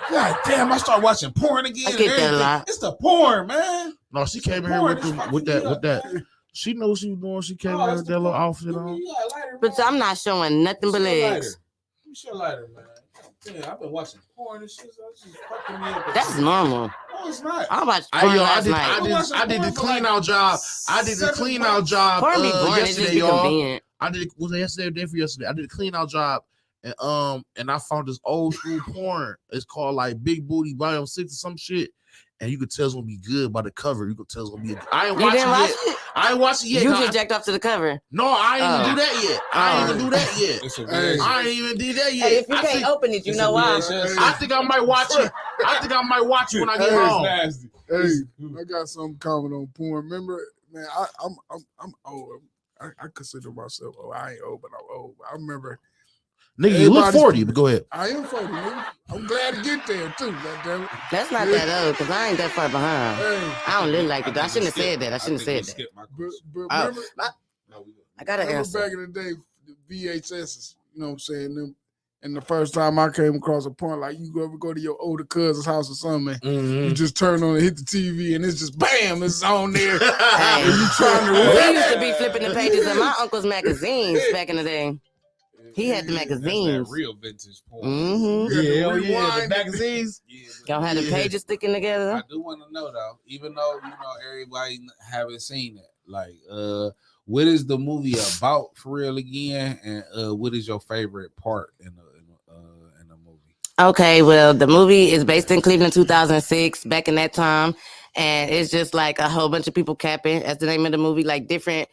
God damn, I start watching porn again. I get and that a everything. lot. It's the porn, man. No, she came in here Porn with is them, fucking with me that up, that. She knows what she was doing. She came Oh, in it's with the that little porn. outfit on. You got a lighter, But man? I'm not showing nothing but What's your legs. lighter? What's your lighter, man? Damn, I've been watching porn and shit. So it's just fucking me up. That's normal. No, it's not. I watched porn last I night. did the clean out job. I did the clean out job Porn be boring. It just yesterday, be y'all. convenient. I did was it yesterday or the day for yesterday. I did a clean out job and I found this old school porn. It's called like Big Booty Volume 6 or some shit. And you could tell it's gonna be good by the cover. You could tell it's gonna be. I ain't You watching didn't watch it. it? I ain't watching it yet. You No, just jacked off to the cover. no, I ain't even do that yet. I ain't Oh. even do that yet. It's a Hey, I ain't even did that yet. Hey, if you I can't think, open it, you it's know a why. VHS. I think I might watch it. I think I might watch it when I get Hey, home. Nasty. Hey, I got something comment on porn. Remember, man, I'm old. I consider myself old. I ain't old, but I'm old. I remember. Nigga, you look everybody's- 40, but go ahead. I am 40, nigga. I'm glad to get there too. Goddammit. That's not that old because I ain't that far behind. Hey, I don't look like it. I shouldn't have said that. I shouldn't have said that. Skip my but, question. but Oh, remember, I got an remember answer. back in the day, the VHSs. You know what I'm saying? Them, and the first time I came across a porn, like you ever go to your older cousin's house or something, you just turn on and hit the TV, and it's just bam, it's on there. Hey, And you trying to we used to be flipping the pages of my uncle's magazines back in the day. He had the That's magazines. that real vintage porn. Mm-hmm. You had to Yeah, the rewind. magazines. Yeah, but Y'all had the Yeah. pages sticking I together. do want to know though, even though everybody haven't seen it, like what is the movie about for real again? And what is your favorite part in the movie? Okay, well, the movie is based in Cleveland, 2006, back in that time, and it's just like a whole bunch of people capping. That's the name of the movie. Like different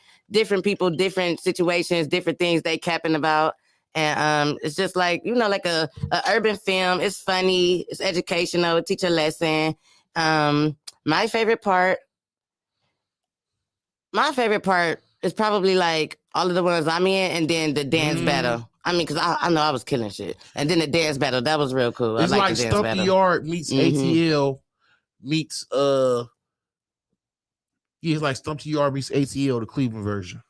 people, different situations, different things they capping about. And it's just like, you know, like a urban film. It's funny, it's educational, it teach a lesson. My favorite part is probably like all of the ones I'm in, and then the dance battle. I mean, because I know I was killing shit. And then the dance battle, that was real cool. It's I like the dance Stumpy battle. Yard meets ATL meets it's like Stumpy Yard meets ATL, the Cleveland version.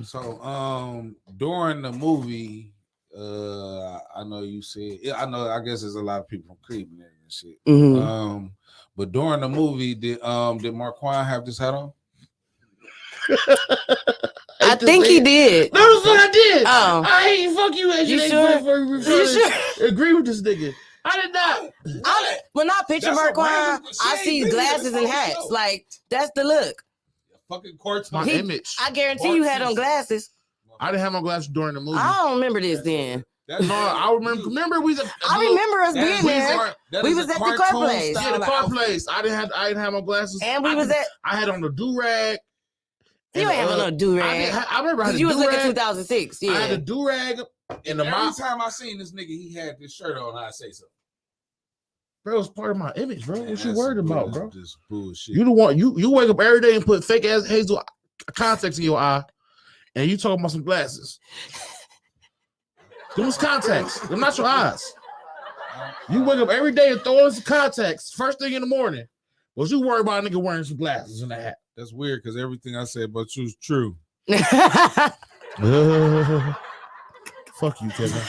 So during the movie, I know you said, I guess there's a lot of people from Cleveland and shit. But during the movie, did Quan have this hat on? I think he did. No, that's what I did. Oh. I ain't fuck you. You sure? You sure? Agree with this nigga. I did not. When I picture Marquand, I see glasses and hats. Like, that's the look. Fucking courts. My image. I guarantee you had on glasses. I didn't have my glasses during the movie. I don't remember this then. No, I remember. I remember us being there. We was at the car place. Yeah, the car place. I didn't have my glasses. And we was at. I had on the do-rag. You ain't have on no do-rag. I remember I had you a was looking do-rag. 2006. Yeah. I had a do-rag in the Every time I seen this nigga, he had this shirt on. I say so. Bro, it's part of my image, bro. What you worried about, bro? This bullshit. You the one. You wake up every day and put fake ass hazel contacts in your eye, and you talking about some glasses. Those contacts. They're not your eyes. You wake up every day and throw in some contacts first thing in the morning. Was you worried about a nigga wearing some glasses and a hat? That's weird because everything I said about you is true. Fuck you, Kevin.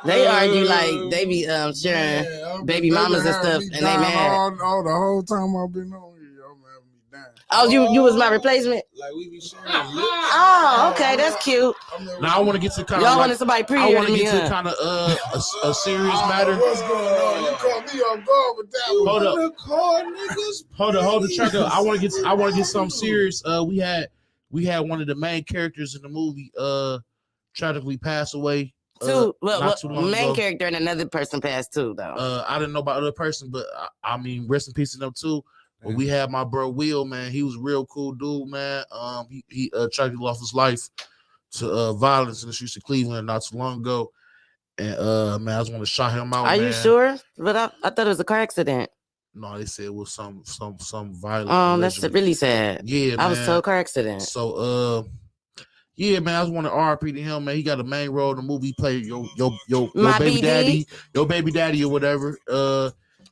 They argue like they be sharing baby mamas and stuff, and they mad. All the whole time I've been on here, y'all having me down. Oh, you was my replacement? Like we be sharing. Oh, okay, that's cute. Now I want to get to kind Y'all of wanted somebody prettier I want to than get me, to kind of a serious matter. What's going on? You caught me off guard with that one. Hold the track up. I want to get something serious. We had one of the main characters in the movie tragically pass away. Main character and another person passed too, though. I didn't know about the other person, but I mean, rest in peace to them too. But we had my bro Will, man. He was a real cool dude, man. He tragically lost his life to violence in the streets of Cleveland not too long ago. And man, I just want to shout him out. Are man. you sure? But I thought it was a car accident. No, they said it was some violent. Oh, that's really sad. Yeah, man. I was told car accident. So yeah, man, I just want to RP to him, man. He got a main role in the movie. He played your baby daddy or whatever.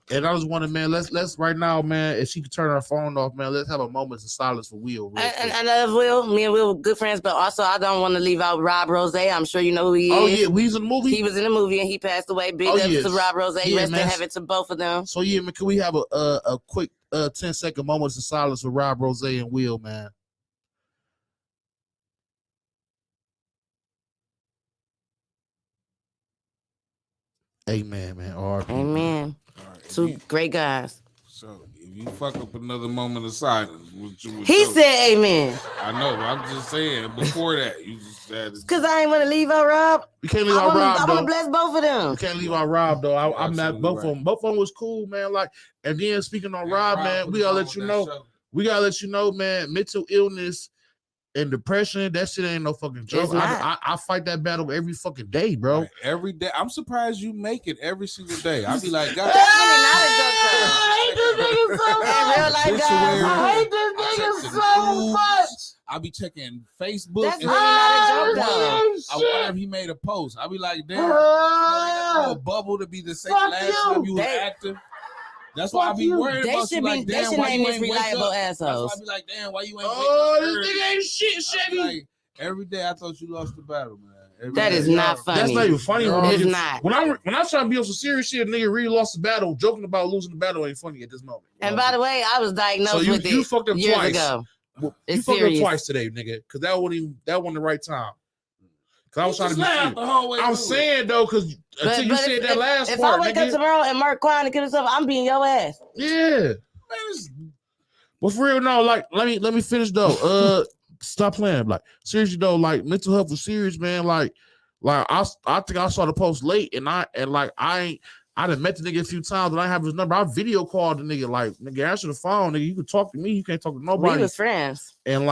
And I just want to, man, let's right now, man. If she could turn her phone off, man, let's have a moment of silence for Will. I love Will. Me and Will were good friends, but also I don't want to leave out Rob Rose. I'm sure you know who he is. Oh yeah, he's in the movie. He was in the movie and he passed away. Big ups to Rob Rose. Rest in heaven to both of them. So yeah, man, can we have a quick 10-second moment of silence for Rob Rose and Will, man? Amen, man. RP. Amen. Right, two great guys. So if you fuck up another moment of silence, he said amen. I know, but I'm just saying before that, you just said it's because I ain't want to leave out Rob. You can't leave out Rob. I want to bless both of them. You can't leave out Rob though. I'm not both of them. Both of them was cool, man. Like, and then speaking on Rob, man, we gotta let you know. We gotta let you know, man. Mental illness and depression, that shit ain't no fucking joke. I fight that battle every fucking day, bro. Right. Every day. I'm surprised you make it every single day. I be like, God, I hate this nigga so much. I hate this nigga so much. I be checking Facebook. That's really not a joke, I wonder if he made a post. I be like, damn, a bubble to be the same last time you were active. That's why I be worried about you. Like, damn, why you ain't reliable assholes. That's why I be like, damn, why you ain't this nigga ain't shit, Chevy. Like, every day I thought you lost the battle, man. That is not funny. That's not even funny. It's not. When I'm trying to be on some serious shit, nigga really lost the battle. Joking about losing the battle ain't funny at this moment. And by the way, I was diagnosed with it you fucked up years twice. ago. You fucked up twice today, nigga, because that wasn't the right time. Cause I was trying to be. I'm saying though, because until you said that last part, if I wake up tomorrow and Mark Quan and kill himself, I'm beating your ass. Yeah. Man, Well, for real, no, like let me finish though. Stop playing. Like seriously though, like mental health was serious, man. Like I think I saw the post late, and I done met the nigga a few times, and I have his number. I video called the nigga, like nigga, answer the phone, nigga. You can talk to me, you can't talk to nobody. We was friends, and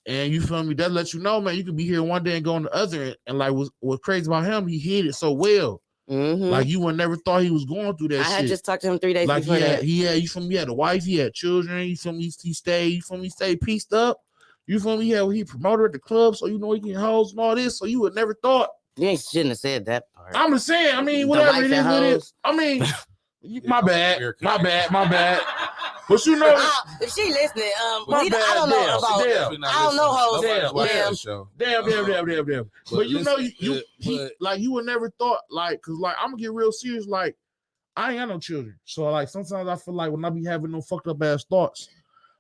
you feel me? That lets you know, man. You could be here one day and go on the other, and like what's crazy about him, he hid it so well. Like you would never thought he was going through that shit. I had just talked to him 3 days like before that. He had, you feel me? He had a wife, he had children. You feel me? He stayed. You feel me? He stayed pieced up. You feel me? He promoted at the club, so you know he getting hoes and all this. So you would never thought. You shouldn't have said that part. I'm just saying. I mean, whatever it is, it is. I mean, my bad. But you know, if she listening, I don't know about. I don't know hoes. Damn. But you know, you would never thought, like, cause like I'm gonna get real serious. Like, I ain't got no children, so like sometimes I feel like when I be having no fucked up ass thoughts,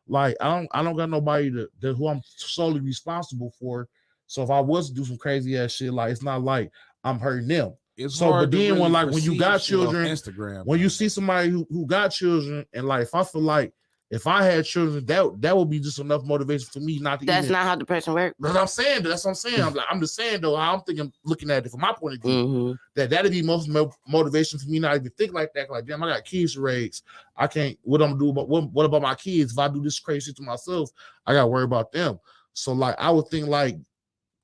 like I don't got nobody to who I'm solely responsible for. So if I was to do some crazy ass shit, like it's not like I'm hurting them. It's so, hard but then really when you got children, Instagram, when you see somebody who got children, and like if I feel like if I had children, that would be just enough motivation for me not to. That's not how depression works. That's what I'm saying. I'm just saying though. I'm looking at it from my point of view. That'd be most motivation for me not even think like that. Like, damn, I got kids to raise. I can't. What I'm gonna do about what about my kids? If I do this crazy shit to myself, I gotta worry about them. So like, I would think like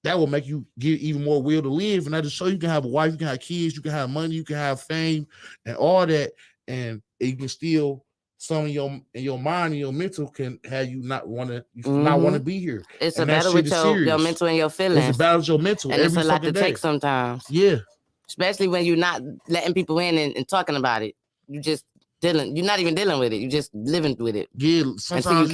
that will make you get even more will to live, and that just show you can have a wife, you can have kids, you can have money, you can have fame, and all that, and you can still. Some in your mind and your mental can have you not want to be here. It's a battle with your mental and your feelings. It's a battle with your mental, and it's a lot to take sometimes. Yeah, especially when you're not letting people in and talking about it. You just dealing. You're not even dealing with it. You're just living with it. Yeah, sometimes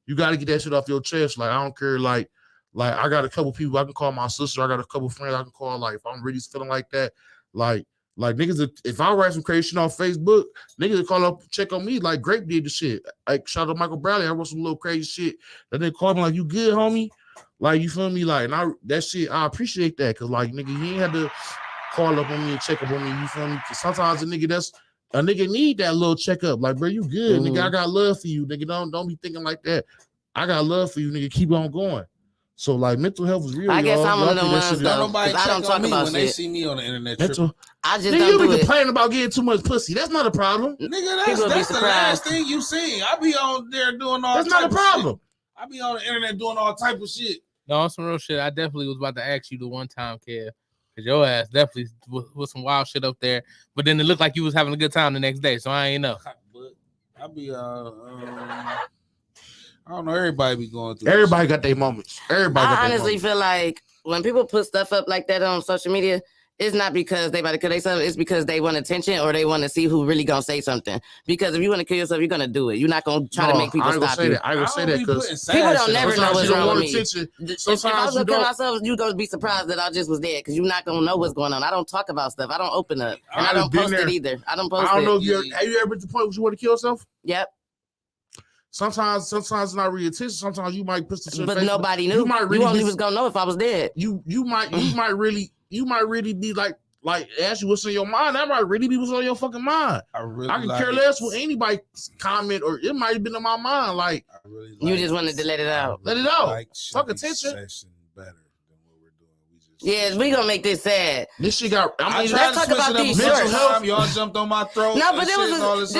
you gotta get that shit off your chest. Like I don't care. Like I got a couple people I can call my sister. I got a couple friends I can call. Like if I'm really feeling like that, like niggas, if I write some crazy shit on Facebook, niggas call up, check on me like Grape did the shit. Like shout out to Michael Bradley, I wrote some little crazy shit. And they called me like, you good, homie? Like you feel me? Like that shit, I appreciate that. Cause like nigga, he ain't had to call up on me and check up on me. You feel me? Cause sometimes a nigga need that little checkup. Like, bro, you good, nigga. I got love for you, nigga. Don't be thinking like that. I got love for you, nigga. Keep on going. So like mental health is real. I guess I'm one of them ones though. Nobody I don't talk about when they see me on the internet. I just nigga, don't you do be it. complaining about getting too much pussy. That's not a problem. Nigga, that's the last thing you seen. I be on there doing all. That's not a problem. I be on the internet doing all type of shit. No, on some real shit. I definitely was about to ask you the one time, Kev, because your ass definitely was some wild shit up there. But then it looked like you was having a good time the next day, so I ain't know. But I be I don't know. Everybody be going through. Everybody got their moments. I honestly feel like when people put stuff up like that on social media, it's not because they about to kill themselves. It's because they want attention or they want to see who really gonna say something. Because if you want to kill yourself, you're gonna do it. You're not gonna try to make people stop you. I will say that because people don't never know what's wrong with me. Sometimes if I was gonna kill myself, you're gonna be surprised that I just was dead because you're not gonna know what's going on. I don't talk about stuff. I don't open up, and I don't post it either. I don't post it. I don't know if have you ever been to the point where you want to kill yourself? Yep. Sometimes it's not really attention. Sometimes you might put some. But nobody knew. You only was gonna know if I was dead. You might really be like ask you what's in your mind. That might really be what's on your fucking mind. I can care less what anybody comment, or it might have been in my mind. Like you just wanted to let it out. Let it out. Fuck attention. Yeah, we gonna make this sad. This shit got. Let's talk about these mental health. Y'all jumped on my throat. No, but this was.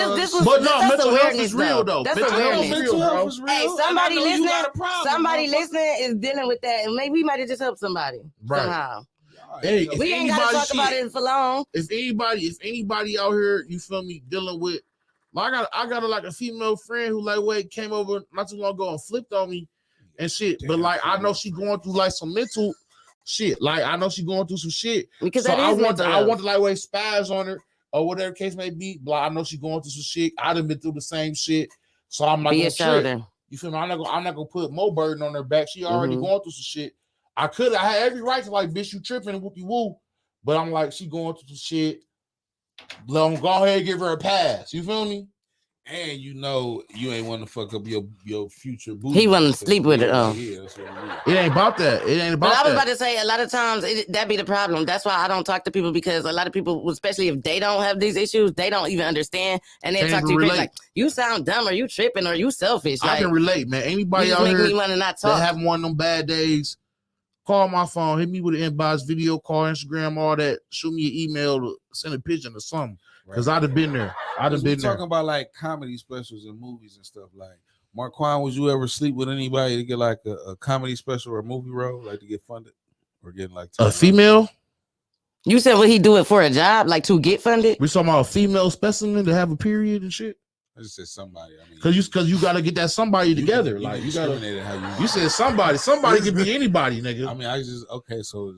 But no, mental health is real though. That's awareness. Mental health is real. Hey, somebody listening is dealing with that, and maybe we might have just helped somebody somehow. Hey, we ain't gotta talk about it for long. If anybody out here, you feel me, dealing with, I got like a female friend who came over not too long ago and flipped on me and shit. But like I know she going through like some mental shit. Like I know she going through some shit. Because so that I is want to spaz on her or whatever case may be. But I know she going through some shit. I done been through the same shit. So I'm not gonna trip. You feel me? I'm not gonna put more burden on her back. She already going through some shit. I had every right to like, bitch, you tripping and whoopie woo. But I'm like, she going through some shit. Go ahead and give her a pass. You feel me? And you know you ain't want to fuck up your future boo. He want to sleep with it. Yeah, Oh. yeah, that's what It ain't about that. It ain't about But I was that. about to say, a lot of times that be the problem. That's why I don't talk to people, because a lot of people, especially if they don't have these issues, they don't even understand, and they Can't talk to you even crazy, relate. like, you sound dumb, or you tripping, or you selfish. I Like, can relate, man. Anybody you just out make here me want to not that talk. having one of them bad days, call my phone, hit me with an inbox, video call, Instagram, all that. Shoot me an email, to send a picture or something. Because I'd have been there. I'd have been there. Talking about like comedy specials and movies and stuff. Like, Mark Quan, would you ever sleep with anybody to get like a comedy special or a movie role, like to get funded or getting like a female? You said, would he do it for a job, like to get funded? We talking about a female specimen to have a period and shit. I just said somebody. I mean, because you got to get that somebody together. You like you got discriminated how you said somebody. Somebody could be anybody, nigga. I mean, I just okay. So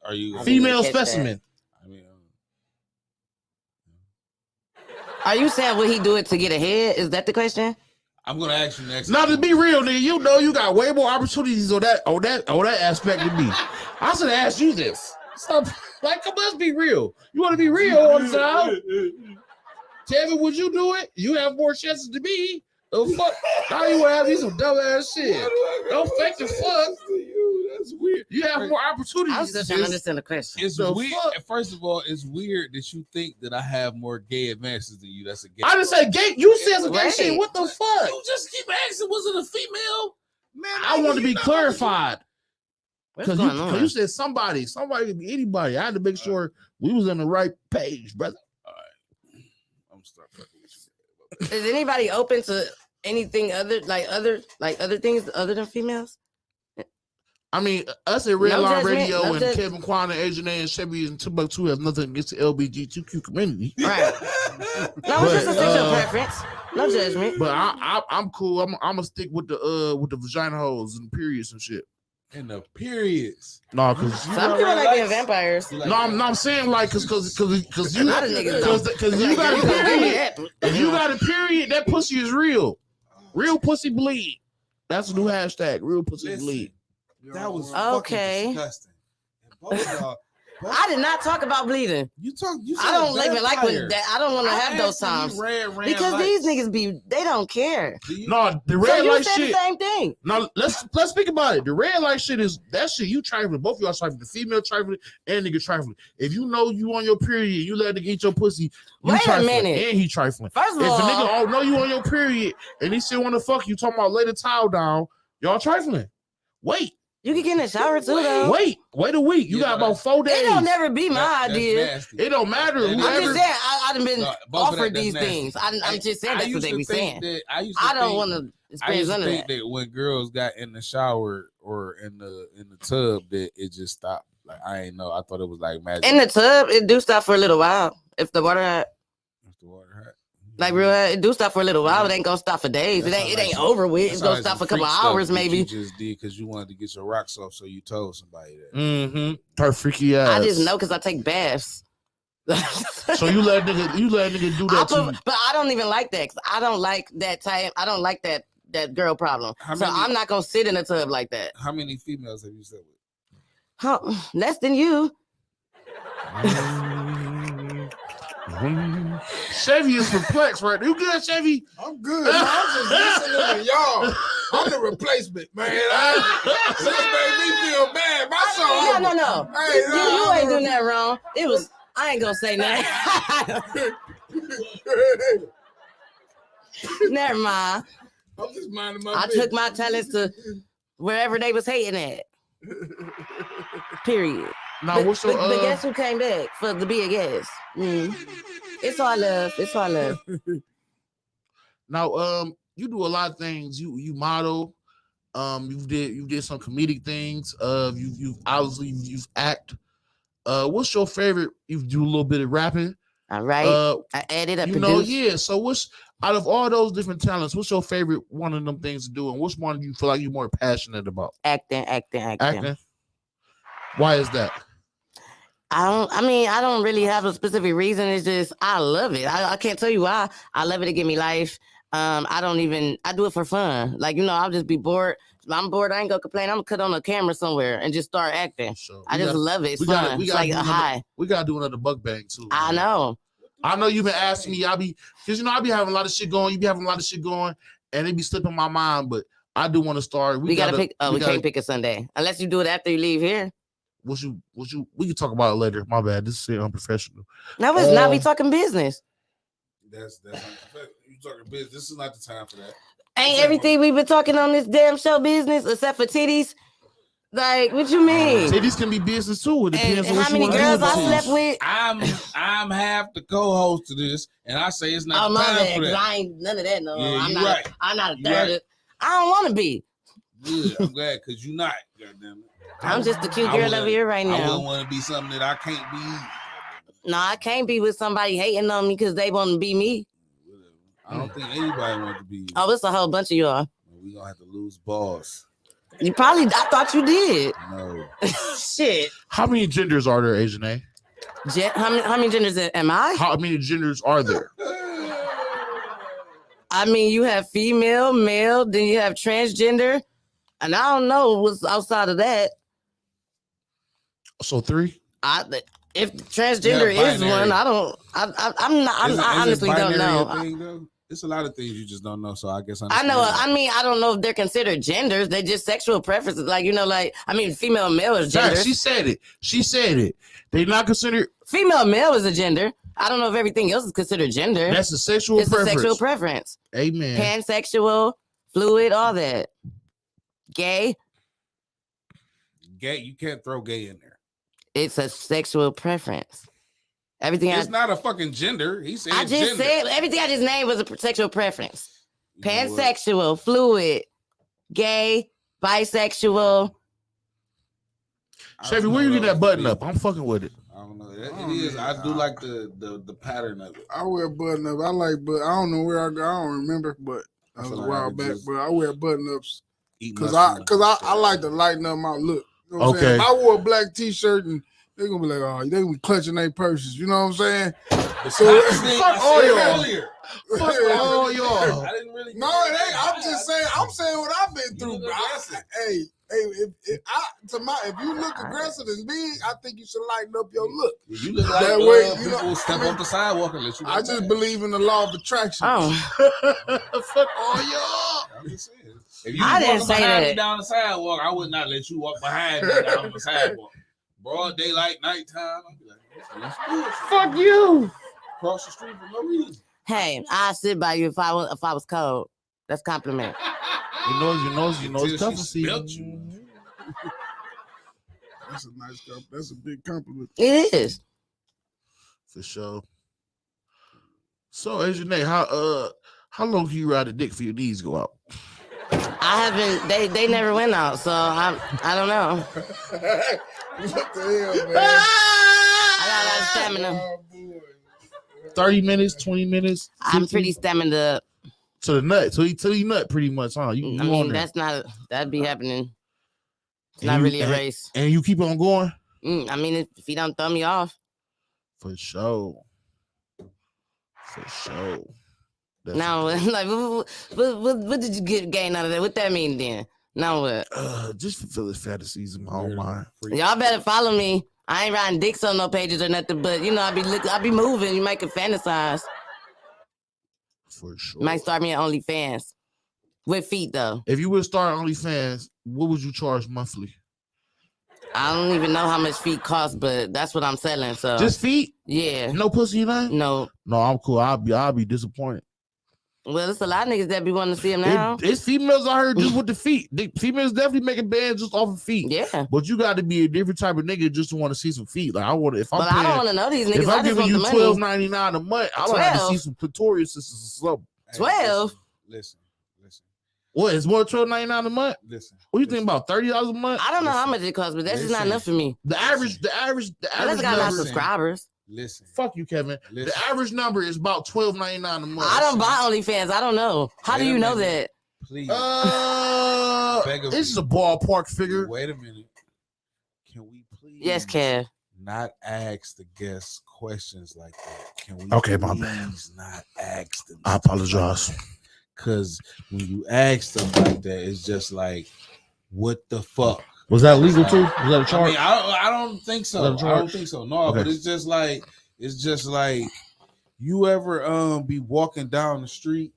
are you female specimen? I mean, Are you saying would he do it to get ahead? Is that the question? I'm gonna ask you next. Now to be real, nigga, you know you got way more opportunities on that aspect than me. I should have asked you this. Stop, like, come on, let's be real. You want to be real all the time? Tell me, would you do it? You have more chances than me. The fuck? Now you want to have these some dumb ass shit. Don't fake the fuck. That's weird. You have more opportunities. I was just trying to understand the question. It's weird. First of all, it's weird that you think that I have more gay advances than you. That's a gay. I didn't say gay. You said some gay shit. What the fuck? You just keep asking. Was it a female? Man, I want to be clarified. Because going you said somebody could be anybody. I had to make sure we was on the right page, brother. All right. I'm start fucking with you. Is anybody open to anything other things other than females? I mean, us at Red No Line judgment, Radio no and judgment. Kevin Quan and Agent A and Chevy and Timbuktu have nothing against the LGBTQ community. Right. No, it's just a sexual preference. No judgment. But I'm cool. I'm gonna stick with the vagina holes and periods and shit. And the periods. No, because Some people like being vampires. I'm saying like because you A lot of niggas because you got a period. If you got a period, that pussy is real. Real pussy bleed. That's a new hashtag. Real pussy bleed. That was okay. disgusting. And both of y'all, I did not talk about bleeding. You I don't even like when that. I don't want to have those times because these niggas they don't care. No, the So red you light said shit. the same thing. Now let's speak about it. The red light shit is that shit you trifling. Both of y'all trifling. The female trifling and nigga trifling. If you know you on your period, you let nigga eat your pussy. You Wait a trifling, minute. and he trifling. First of if all, a nigga know you on your period and he still want to fuck you, talking about lay the towel down, y'all trifling. Wait. You can get in the shower too, though. Wait a week. You got about 4 days. It don't never be my idea. It don't matter. I'm just saying, I done been both of offered that's these nasty. things. I'm just saying that's what they be saying. I don't want to experience none of that. that when girls got in the shower or in the tub that it just stopped. Like I ain't know. I thought it was like magic. In the tub, it do stop for a little while. If the water hot. Like real hot, it do stop for a little while. It ain't gonna stop for days. It ain't over with. It's gonna stop for a couple hours, maybe. You just did because you wanted to get your rocks off, so you told somebody that. Mm-hmm. Her freaky ass. I just know because I take baths. So you let nigga do that too. But I don't even like that. 'Cause I don't like that type. I don't like that girl problem. I'm not gonna sit in a tub like that. How many females have you slept with? Less than you. Chevy is perplexed, right? You good, Chevy? I'm good. Man. I'm just listening to y'all. I'm the replacement, man. This made me feel bad. My song. No. Hey, You ain't doing that wrong. It was. I ain't gonna say that. Never mind. I'm just minding my I business. took my talents to wherever they was hating at. Period. Now, what's your but guess who came back to be a guest? It's all love. It's all love. Now, you do a lot of things. You model. You did some comedic things. You obviously you've act. What's your favorite? You do a little bit of rapping. All right. I added up. Yeah. So what's out of all those different talents? What's your favorite one of them things to do, and which one do you feel like you're more passionate about? Acting. Why is that? I don't really have a specific reason. It's just I love it. I can't tell you why. I love it to give me life. I do it for fun. Like, I'll just be bored. If I'm bored, I ain't gonna complain. I'm gonna cut on a camera somewhere and just start acting. I just love it. It's fun. It's like a high. We gotta do another buck bang too. I know. I know you've been asking me. Because I be having a lot of shit going. You be having a lot of shit going, and it be slipping my mind. But I do want to start. We gotta pick. We can't pick a Sunday unless you do it after you leave here. We can talk about it later. My bad. This is unprofessional. No, it's not. We talking business. That's unprofessional. You talking business. This is not the time for that. Ain't everything we've been talking on this damn show business except for titties? Like, what you mean? Titties can be business too. It depends on how many girls I slept with. I'm half the co-host to this, and I say it's not the time for that. I ain't none of that. No, yeah, I'm not. Right. I'm not a third. Right. I don't want to be. Good. I'm glad because you're not. Goddamn it. I'm just the cute girl over here right now. I wouldn't want to be something that I can't be. No, I can't be with somebody hating on me because they want to be me. I don't think anybody wants to be you. Oh, it's a whole bunch of y'all. We're going to have to lose balls. You probably, I thought you did. No. Shit. How many genders are there, Asian A? How many genders am I? How many genders are there? I mean, you have female, male, then you have transgender, and I don't know what's outside of that. So 3? If transgender is one, I honestly don't know. It's a lot of things you just don't know, so I guess I know. I mean, I don't know if they're considered genders. They're just sexual preferences. Like, female and male is gender. She said it. They're not considered. Female and male is a gender. I don't know if everything else is considered gender. That's a sexual preference. It's a sexual preference. Amen. Pansexual, fluid, all that. Gay. Gay, you can't throw gay in there. It's a sexual preference. Everything it's not a fucking gender. He said I just said everything I just named was a sexual preference. Pansexual, fluid, gay, bisexual. Chevy, where you get that button up? I'm fucking with it. I don't know. It is. I do like the pattern of it. I wear button up. I like, but I don't know where I go. I don't remember, but that was a while back. But I wear button ups because I like to lighten up my look. You know what I'm saying? If I wore a black t-shirt and they're gonna be like, oh, they gonna be clutching their purses. You know what I'm saying? So fuck all y'all. Fuck all y'all. I didn't really. No, it ain't. I'm just saying. I'm saying what I've been through. Bro. Hey, if you look aggressive and big, I think you should lighten up your look. You look like that way. People step off the sidewalk and let you. I just believe in the law of attraction. Fuck all y'all. I'm just saying. If you walk behind me down the sidewalk, I would not let you walk behind me down the sidewalk. Broad daylight, nighttime. I'd be like, let's do it. Fuck you. Cross the street for no reason. Hey, I'd sit by you if I was cold. That's compliment. You know, it's tough to see. That's a nice compliment. That's a big compliment. It is. For sure. So, Asian Nate, how long can you ride a dick for your knees go out? I haven't. They never went out, so I don't know. What the hell, man? I got a lot of stamina. 30 minutes, 20 minutes. 15? I'm pretty stamina up. To the nut, till you nut pretty much, huh? You I mean, that'd be happening. It's not really a race. And you keep on going? I mean, if he don't throw me off. For sure. For sure. Now, like, what did you gain out of that? What that mean then? Now what? Just fulfill his fantasies in my own mind. Y'all better follow me. I ain't riding dicks on no pages or nothing, but I be moving. You might can fantasize. For sure. You might start me at OnlyFans. With feet though. If you would start OnlyFans, what would you charge monthly? I don't even know how much feet cost, but that's what I'm selling. So just feet? Yeah. No pussy, nothing? No. No, I'm cool. I'll be disappointed. Well, it's a lot of niggas that be wanting to see them now. It's females out here just with the feet. Females definitely making bands just off of feet. Yeah. But you got to be a different type of nigga just to want to see some feet. Like I want to. If I'm but I don't want to know these niggas. If I'm giving you $12.99 a month, I would like to see some clitoris sisters or something. 12. Listen. What? It's more $12.99 a month. Listen. What do you think about $30 a month? I don't know how much it costs, but that's just not enough for me. The average. Unless I got a lot of subscribers. Listen. Fuck you, Kevin. Listen. The average number is about $12.99 a month. I don't buy OnlyFans. I don't know. How do you know that? Please. This is a ballpark figure. Wait a minute. Can we please? Yes, Kev. Not ask the guests questions like that. Can we? Okay, my bad. Not ask them. I apologize. Because when you ask them like that, it's just like, what the fuck? Was that legal too? Was that a charge? I mean, I don't think so. I don't think so. No, okay. But it's just like You ever be walking down the street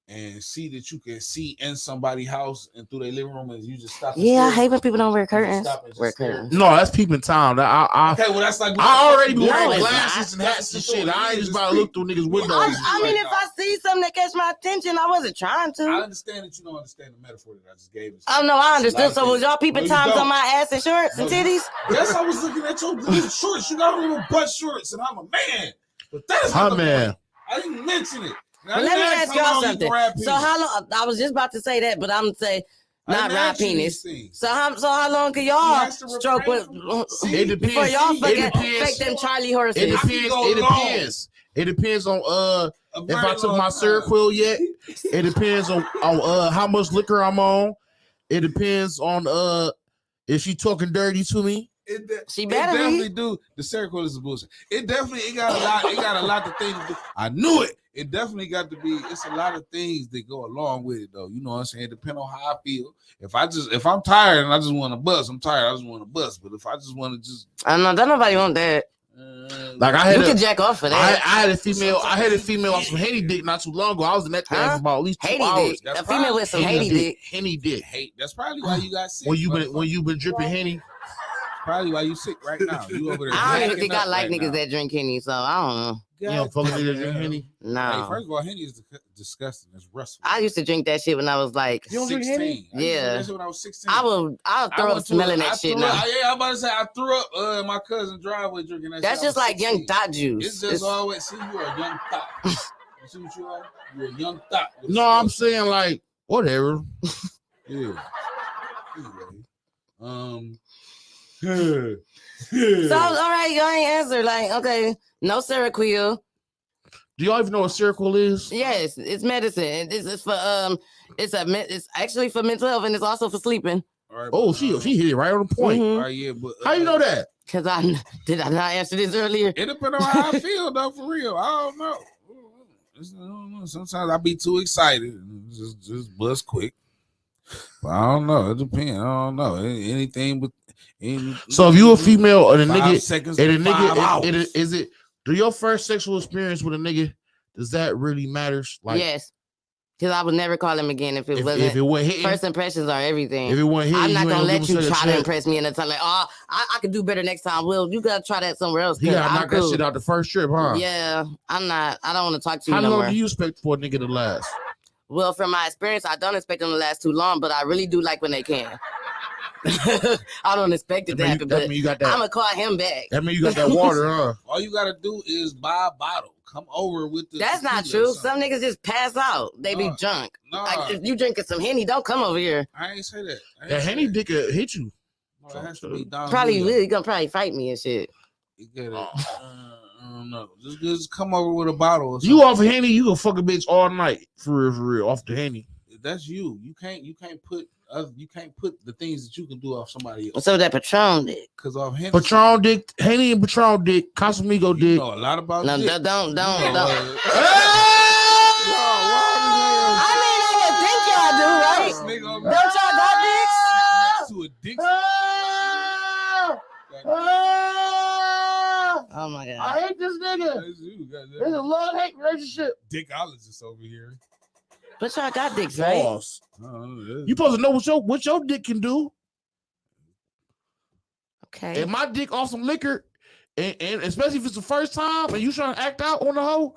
and see that you can see in somebody's house and through their living room, and you just stop? Yeah, I hate when people don't wear curtains. Wear curtains. No, that's peeping Tom. Okay, well that's like I already be No, wearing it's glasses and hats and shit. I ain't just about to look through niggas' windows. I mean, if I see something that catch my attention, I wasn't trying to. I understand that you don't understand the metaphor that I just gave. Oh no, I understood. So was y'all peeping Toms on my ass and shorts and titties? Yes, I was looking at your little shorts. You got little butt shorts, and I'm a man. But that is not man. I didn't mention it. But let me ask y'all something. So how long? I was just about to say that, but I'm gonna say not ride penis. So how long can y'all stroke with? It depends. Before y'all It fake them Charlie horses. It depends. It depends. It depends on if I took my Seroquel yet. It depends on how much liquor I'm on. It depends on if she talking dirty to me. She better definitely do. The Seroquel is a bullshit. It got a lot. It got a lot of things to do. I knew it. It definitely got to be. It's a lot of things that go along with it, though. You know what I'm saying? Depending on how I feel. If I'm tired and I just want to bust, I'm tired. I just want to bust. But if I just want to just, I know, don't nobody want that. Like I had, you can jack off for that. I had a female. I had a female on some Henny dick not too long ago. I was in that thing for about at least 2 hours. A female with some Henny dick. Henny dick. That's probably why you got sick. When you been dripping Henny. Probably why you sick right now. You over there. I don't even think I like niggas that drink Henny, so I don't know. You don't fuck with niggas that drink Henny? No. Hey, first of all, Henny is disgusting. It's rustful. I used to drink that shit when I was like 16. Yeah. When I was 16. I'll throw up smelling that shit now. Yeah, I'm about to say I threw up in my cousin's driveway drinking that. That's shit. just like young thought juice. It's just always see you are a young thought. You see what you are? You're a young thought. No, I'm saying like whatever. Yeah. Anyway, So all right, y'all ain't answer. Like, okay, no Seroquel. Do y'all even know what Seroquel is? Yes, it's medicine. It's for it's actually for mental health and it's also for sleeping. Right, oh, she hit it right on the point. Mm-hmm. Right, yeah, but how you know that? Cause I not answer this earlier. It depends on how I feel though, for real. I don't know. Sometimes I be too excited and just bust quick. But I don't know. It depends. I don't know. Anything but. So if you a female and a nigga, is it? Do your first sexual experience with a nigga, does that really matter? Like, yes, because I would never call him again if it wasn't. If it wasn't hitting, first impressions are everything. If it wasn't hitting, I'm not gonna let you try to impress me and tell like, oh, I could do better next time. Well, you gotta try that somewhere else. You gotta knock that shit out the first trip, huh? Yeah, I'm not. I don't want to talk to you. How no long more. do you expect for a nigga to last? Well, from my experience, I don't expect them to last too long, but I really do like when they can. I don't expect it to happen, but I'm gonna call him back. That mean you got that water, huh? All you gotta do is buy a bottle. Come over with the. That's not true. Some niggas just pass out. They be drunk. Like, if you drinking some Henny, don't come over here. I ain't say that. That Henny dick hit you. No, it has to be down. Probably will. You gonna probably fight me and shit. You get it. I don't know. Just come over with a bottle. Or you off of Henny, you gonna fuck a bitch all night for real. Off the Henny. That's you. You can't put the things that you can do off somebody else. So that Patron dick. Because off Henny. Patron dick, Henny and Patron dick, Casamigo dick. You know a lot about no, dick. Don't. I mean, I would think y'all do, right? Don't y'all got dicks? To a dick. Oh my god. I hate this nigga. It's a love-hate relationship. Dickologist over here. But y'all got dicks, right? You supposed to know what your dick can do. Okay. And my dick off some liquor, and especially if it's the first time and you trying to act out on the hoe,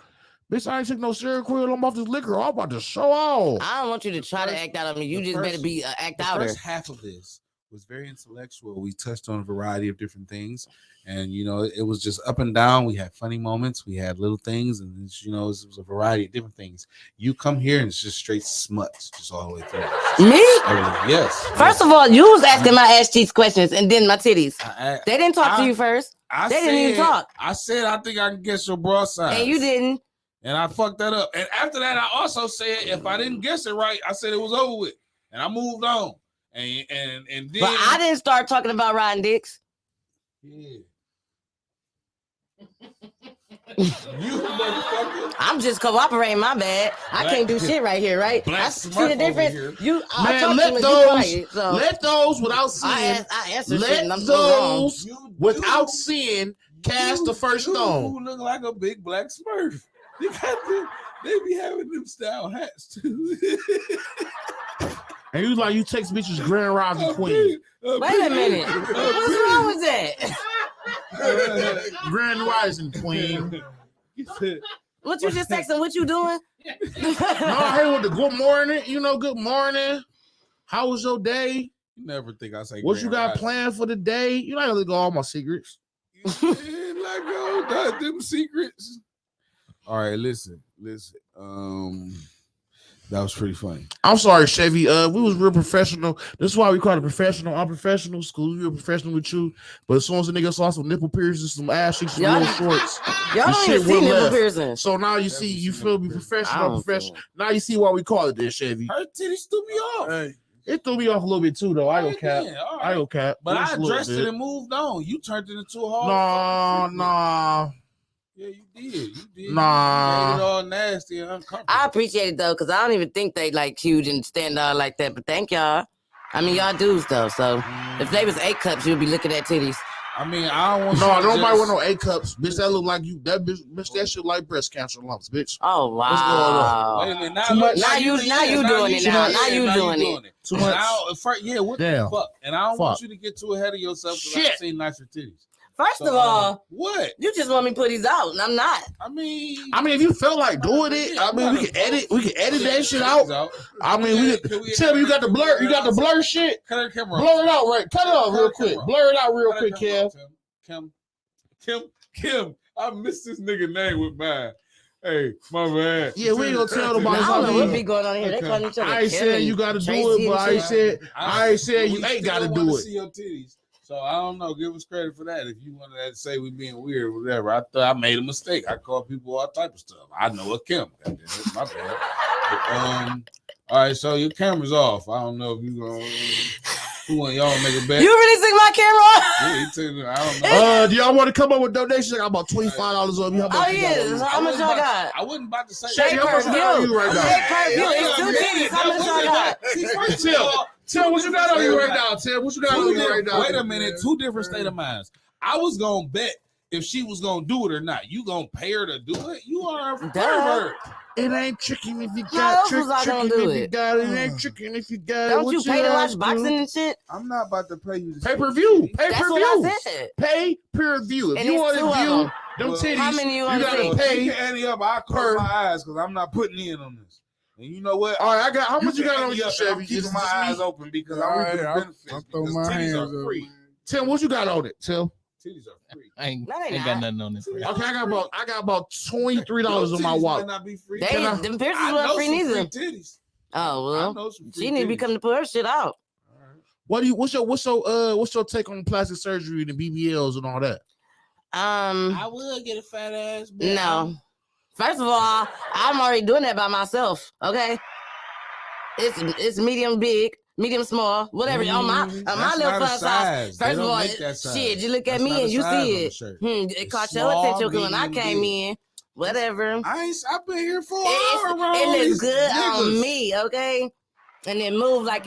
bitch, I ain't took no Seroquel. I'm off this liquor. I'm about to show off. I don't want you to try to act out on me. You just better be an act outer. The first half of this was very intellectual. We touched on a variety of different things. And, you know, it was just up and down. We had funny moments. We had little things. And, you know, it was a variety of different things. You come here and it's just straight smuts just all the way through. Me? Yes. First of all, you was asking my ass cheeks questions and then my titties. They didn't talk to you first. They didn't even talk. I said, I think I can guess your bra size. And you didn't. And I fucked that up. And after that, I also said, if I didn't guess it right, I said it was over with. And I moved on. And then. But I didn't start talking about riding dicks. Yeah. You motherfucker. I'm just cooperating, my bad. I can't do shit right here, right? I see the difference. Man, let those without sin. Let those without sin cast the first stone. You look like a big black Smurf. They be having them style hats too. And you like you text bitches Grand Rising Queen. Wait a minute. What's wrong with that? Grand Rising Queen. What you just texting? What you doing? No, I heard with the good morning. You know, good morning. How was your day? You never think I say what Grand you got Rising. planned for the day? You not gonna go all my secrets. Like go them secrets. All right, listen. That was pretty funny. I'm sorry, Chevy. We was real professional. This is why we call it professional, unprofessional. School, we real professional with you. But as soon as a nigga saw some nipple piercings, some ass cheeks, some little shorts, Y'all the don't shit even see went nipple left. piercing. So now you see, you feel me, professional, professional. Now you see why we call it this, Chevy. Her titties threw me off. Hey, it threw me off a little bit too, though. I don't cap. Yeah, all I don't cap. But Just I a little addressed bit. it and moved on. You turned it into a hard. Nah. Yeah, you did. You Nah. made it all nasty and uncomfortable. I appreciate it though, because I don't even think they like huge and stand out like that. But thank y'all. I mean, y'all dudes though. So if they was 8 cups, you'd be looking at titties. I mean, I don't want. No, nobody want no 8 cups, bitch. That look like you. That bitch, that shit like breast cancer lumps, bitch. Oh wow. What's going on? Wait a minute. Too much. Now you doing it now. Now you doing it. Too much. Yeah, what Damn. the fuck? And I don't want Fuck. you to get too ahead of yourself because I've seen nicer titties. First of all, what? You just want me to put these out, and I'm not. I mean, if you felt like doing it, I mean, we can edit that shit out. I mean, we tell me you got the blur, shit. Cut the camera off. Blur it out, right? Cut it off real quick. Blur it out real quick, Kev. Kim. I missed this nigga name with mine. Hey, my man. Yeah, we ain't gonna tell nobody. I don't know what be going on here. They calling each other. I ain't saying you gotta do it, but I ain't saying you ain't gotta do it. See your titties. So I don't know. Give us credit for that. If you wanted to say we being weird or whatever, I thought I made a mistake. I call people all type of stuff. I know a Kim. That's my bad. But, all right, so your camera's off. I don't know if you gonna. Who want y'all to make a bet? You really took my camera off? Yeah, he took it. I don't know. Do y'all want to come up with donations? I got about $25 on me. How about How much y'all got? I wasn't about to say. Shady, how much on you right now? It's 2 titties. How much y'all got? Tell what you got on you right now. Tell what you got on you right now. Wait a minute. 2 different state of minds. I was gonna bet if she was gonna do it or not. You gonna pay her to do it? You are a pervert. It ain't chicken if you got chicken if you got it. It ain't chicken if you got it. Don't you pay to watch boxing and shit? I'm not about to pay you. Pay-per-view. That's what I said. Pay-per-view. If And you it's want 2 to of view them. them titties, How many you gotta see? pay. You can ante up. I close my eyes because I'm not putting in on this. And you know what? All right, I got how much you got on ante you, up, Chevy? I'm keeping my eyes open because All I'm right, reaping the I'll benefits. throw because my titties hands are up. free. Tim, what you got on it, Tim? Titties are free. I ain't, No, they ain't not. got nothing on this. Okay, I got about $23 in my Titties wallet. might not be free. Them piercings I weren't know free some neither. free titties. Oh I well, know some free she need to be titties. coming to put her shit out. What's your take on plastic surgery and the BBLs and all that? I would get a fat ass. But No. First of all, I'm already doing that by myself. Okay, it's medium big, medium small, whatever. On my little not a fun size. size. They First of don't all, make that size. shit, you look at That's me not and a you size on see the it. shirt. It It's caught your small, attention when I medium, came big. in. Whatever. I've been here for an hour. It looks good on me, okay? And it moves like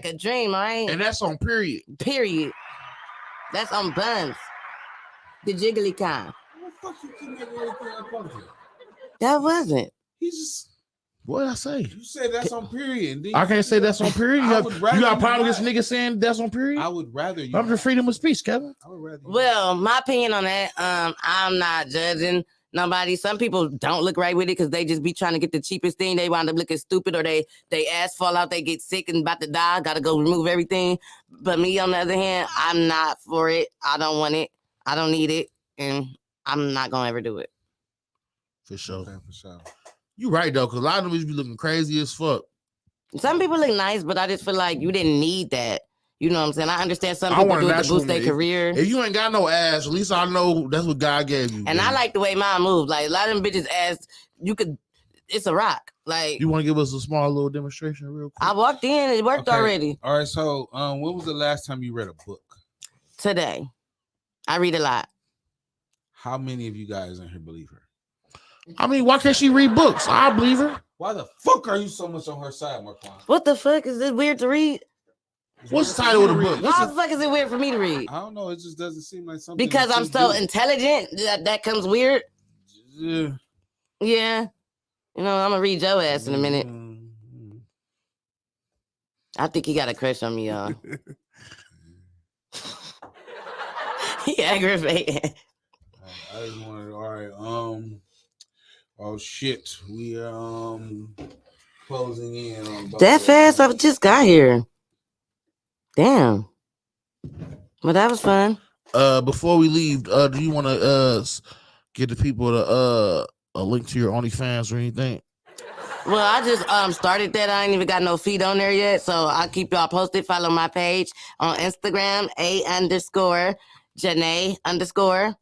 a dream, right? And that's on period. Period. That's on buns. The jiggly kind. What the fuck you keep making everything uncomfortable? That wasn't. He's just. What did I say? You said that's on period. I can't say that's on period. You I got would rather a you problem with not. this nigga saying that's on period? I would rather you. I'm the freedom of speech, Kevin. I would rather you. Well, my opinion on that, I'm not judging nobody. Some people don't look right with it because they just be trying to get the cheapest thing. They wind up looking stupid, or they ass fall out, they get sick and about to die, gotta go remove everything. But me, on the other hand, I'm not for it. I don't want it. I don't need it. And I'm not gonna ever do it. For sure. Okay, for sure. You right though, because a lot of them be looking crazy as fuck. Some people look nice, but I just feel like you didn't need that. You know what I'm saying? I understand some I people want do a it to natural boost their woman. career. If you ain't got no ass, at least I know that's what God gave you. And I like the way mine moves. Like a lot of them bitches ass, it's a rock. Like You want to give us a small little demonstration real quick? I walked in, it worked already. All right, so when was the last time you read a book? Today. I read a lot. How many of you guys in here believe her? I mean, why can't she read books? I believe her. Why the fuck are you so much on her side, Marquand? What the fuck? Is this weird to read? What's the title of the book? How the fuck is it weird for me to read? I don't know. It just doesn't seem like something. Because that I'm you so do. intelligent that comes weird. Yeah. Yeah. You know, I'm gonna read your ass in a minute. I think he got a crush on me, y'all. He aggravated. I just wanted. All right. Oh shit. We closing in on That fast? I just got here. Damn. Well, that was fun. Before we leave, do you want to get the people to a link to your OnlyFans or anything? Well, I just started that. I ain't even got no feed on there yet, so I'll keep y'all posted. Follow my page on Instagram, A_Janae_ A_JANAE_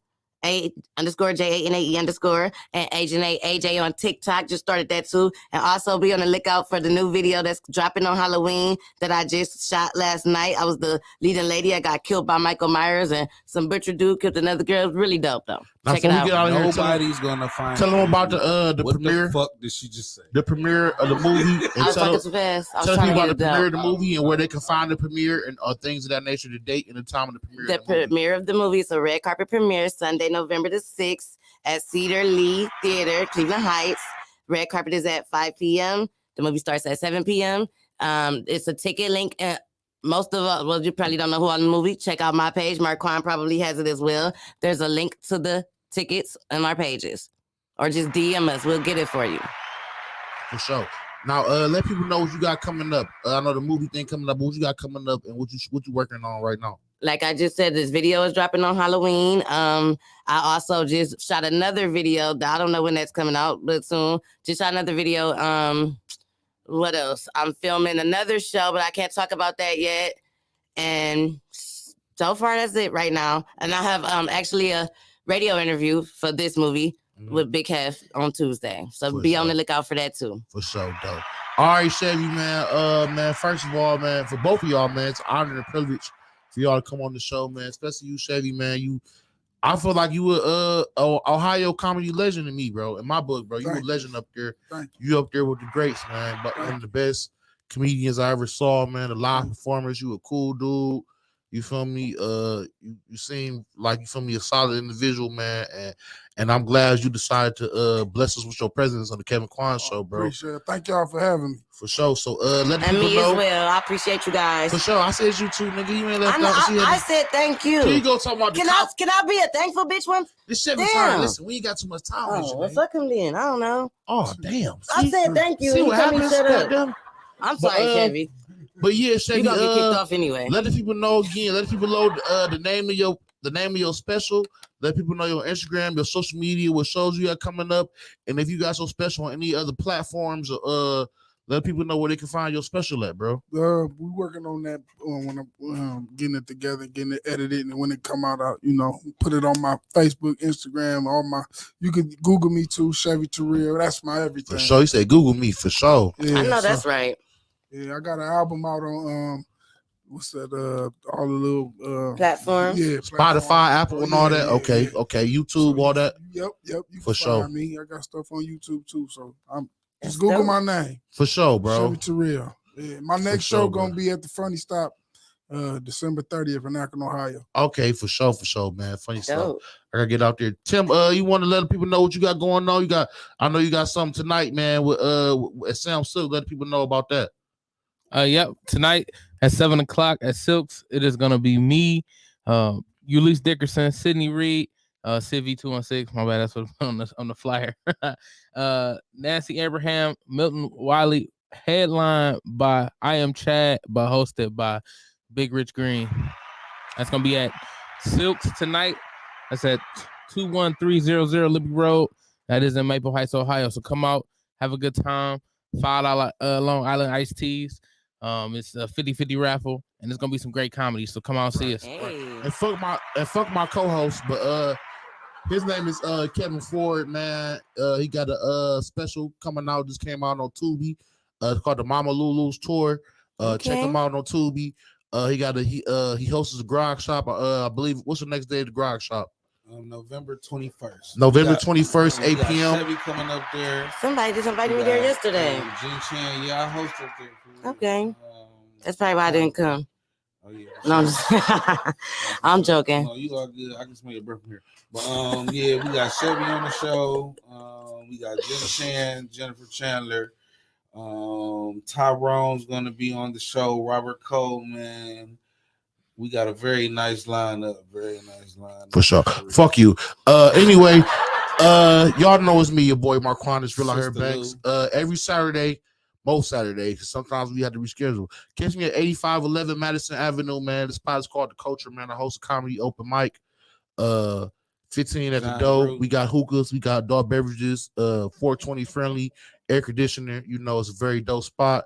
and Janae AJ on TikTok. Just started that too. And also be on the lookout for the new video that's dropping on Halloween that I just shot last night. I was the leading lady. I got killed by Michael Myers, and some butcher dude killed another girl. It was really dope though. Now, Check it out. Nobody's gonna find. Tell them about the what premiere. The fuck did she just say? The premiere of the movie. I was talking too fast. I was tell trying people to about get the it premiere done. of the movie and where they can find the premiere and things of that nature, the date and the time of the premiere. The premiere of the movie is a red carpet premiere Sunday, November the 6th at Cedar Lee Theater, Cleveland Heights. Red carpet is at 5 p.m. The movie starts at 7 p.m. It's a ticket link. Most of us, well, you probably don't know who on the movie. Check out my page. Quan probably has it as well. There's a link to the tickets on our pages. Or just DM us. We'll get it for you. For sure. Now, let people know what you got coming up. I know the movie thing coming up, but what you got coming up and what you working on right now? Like I just said, this video is dropping on Halloween. I also just shot another video. I don't know when that's coming out, but soon. Just shot another video. What else? I'm filming another show, but I can't talk about that yet. And so far, that's it right now. And I have actually a radio interview for this movie with Big Hef on Tuesday. So be on the lookout for that too. For sure, dope. All right, Chevy, man. Man, first of all, man, for both of y'all, man, it's an honor and a privilege for y'all to come on the show, man. Especially you, Chevy, man. I feel like you were Ohio comedy legend to me, bro. In my book, bro, you were a legend up there. You up there with the greats, man. But one of the best comedians I ever saw, man. The live performers, you a cool dude. You feel me? You seem like, you feel me, a solid individual, man. And I'm glad you decided to bless us with your presence on the Kevin Quan show, bro. Appreciate it. Thank y'all for having me. For sure. So let and people me know. as well. I appreciate you guys. For sure. I said you too, nigga. You ain't left I said thank you. Here you go talking about can I be a thankful bitch one? This shit was hard. Listen, we ain't got too much time. Well, fuck him then. I don't know. Oh, damn. I said thank you. See what happens? Shut up. I'm sorry, Chevy. But yeah, Chevy, you gonna get kicked off anyway. Let the people know again. Let the people know the name of your special. Let people know your Instagram, your social media, what shows you got coming up, and if you got your special on any other platforms. Let people know where they can find your special at, bro. We working on that when I'm getting it together, getting it edited, and when it come out, put it on my Facebook, Instagram, you could Google me too, Chevy Terrill. That's my everything. For sure, you say Google me for sure. Yeah, I know that's right. Yeah, I got an album out on what's that? All the little platforms. Yeah, Spotify, Apple, and all that. Okay, YouTube, all that. Yep. You for sure. Me, I got stuff on YouTube too, so I'm just Google my name. For sure, bro. Chevy Terrill. Yeah, my next show gonna be at the Funny Stop, December 30th in Akron, Ohio. Okay, for sure, man. Funny stuff. I gotta get out there. Tim, you want to let people know what you got going on? I know you got something tonight, man. With Sam Silk. Let people know about that. Yep. Tonight at 7:00 at Silks, it is gonna be me, Ulysses Dickerson, Sydney Reed, Civvy 216. My bad, that's what on the flyer. Nancy Abraham, Milton Wiley, headlined by I Am Chad, but hosted by Big Rich Green. That's gonna be at Silks tonight. That's at 21300 Liberty Road. That is in Maple Heights, Ohio. So come out, have a good time. $5 Long Island iced teas. It's a 50-50 raffle, and it's gonna be some great comedy. So come out and see us. And fuck my co-host, but his name is Kevin Ford, man. He got a special coming out. Just came out on Tubi. It's called the Mama Lulu's Tour. Check him out on Tubi. He hosts a grog shop. I believe. What's the next day of the grog shop? November 21st. November 21st, 8 p.m. Chevy coming up there. Somebody just invited me there yesterday. Jin Chan, I hosted there. Okay. That's probably why I didn't come. Oh yeah. No, I'm joking. No, you are good. I can smell your breath from here. But yeah, we got Chevy on the show. We got Jim Chan, Jennifer Chandler. Tyrone's gonna be on the show. Robert Coleman. We got a very nice lineup. For sure. Fuck you. Anyway, y'all know it's me, your boy Mark Quan, is real out here Banks. Every Saturday, most Saturdays. Sometimes we have to reschedule. Catch me at 8511 Madison Avenue, man. The spot is called The Culture, man. I host a comedy open mic. 15 at the door. We got hookahs, we got adult beverages, 420 friendly, air conditioner. You know, it's a very dope spot.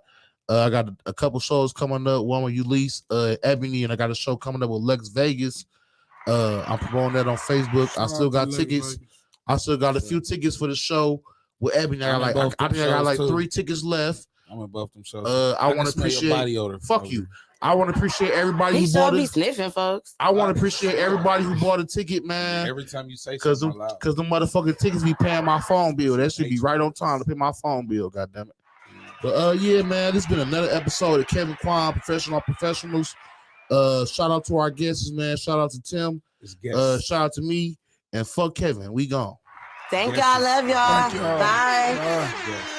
I got a couple shows coming up. One with Ulysses, Ebony, and I got a show coming up with Lex Vegas. I'm promoting that on Facebook. I still got tickets. I still got a few tickets for the show with Ebony. I think I got like 3 tickets left. I'm in both them shows. I want to appreciate body odor. Fuck you. I want to appreciate everybody He who bought be it. sniffing, folks. I want to appreciate everybody who bought a ticket, man. Every time you say something out loud. Because the motherfucking tickets be paying my phone bill. That should be right on time to pay my phone bill, goddammit. But yeah, man, this has been another episode of Kevin Quan, Professional Professionals. Shout out to our guests, man. Shout out to Tim. Shout out to me. And fuck Kevin. We gone. Thank y'all. Love y'all. Thank y'all. Bye. Bye.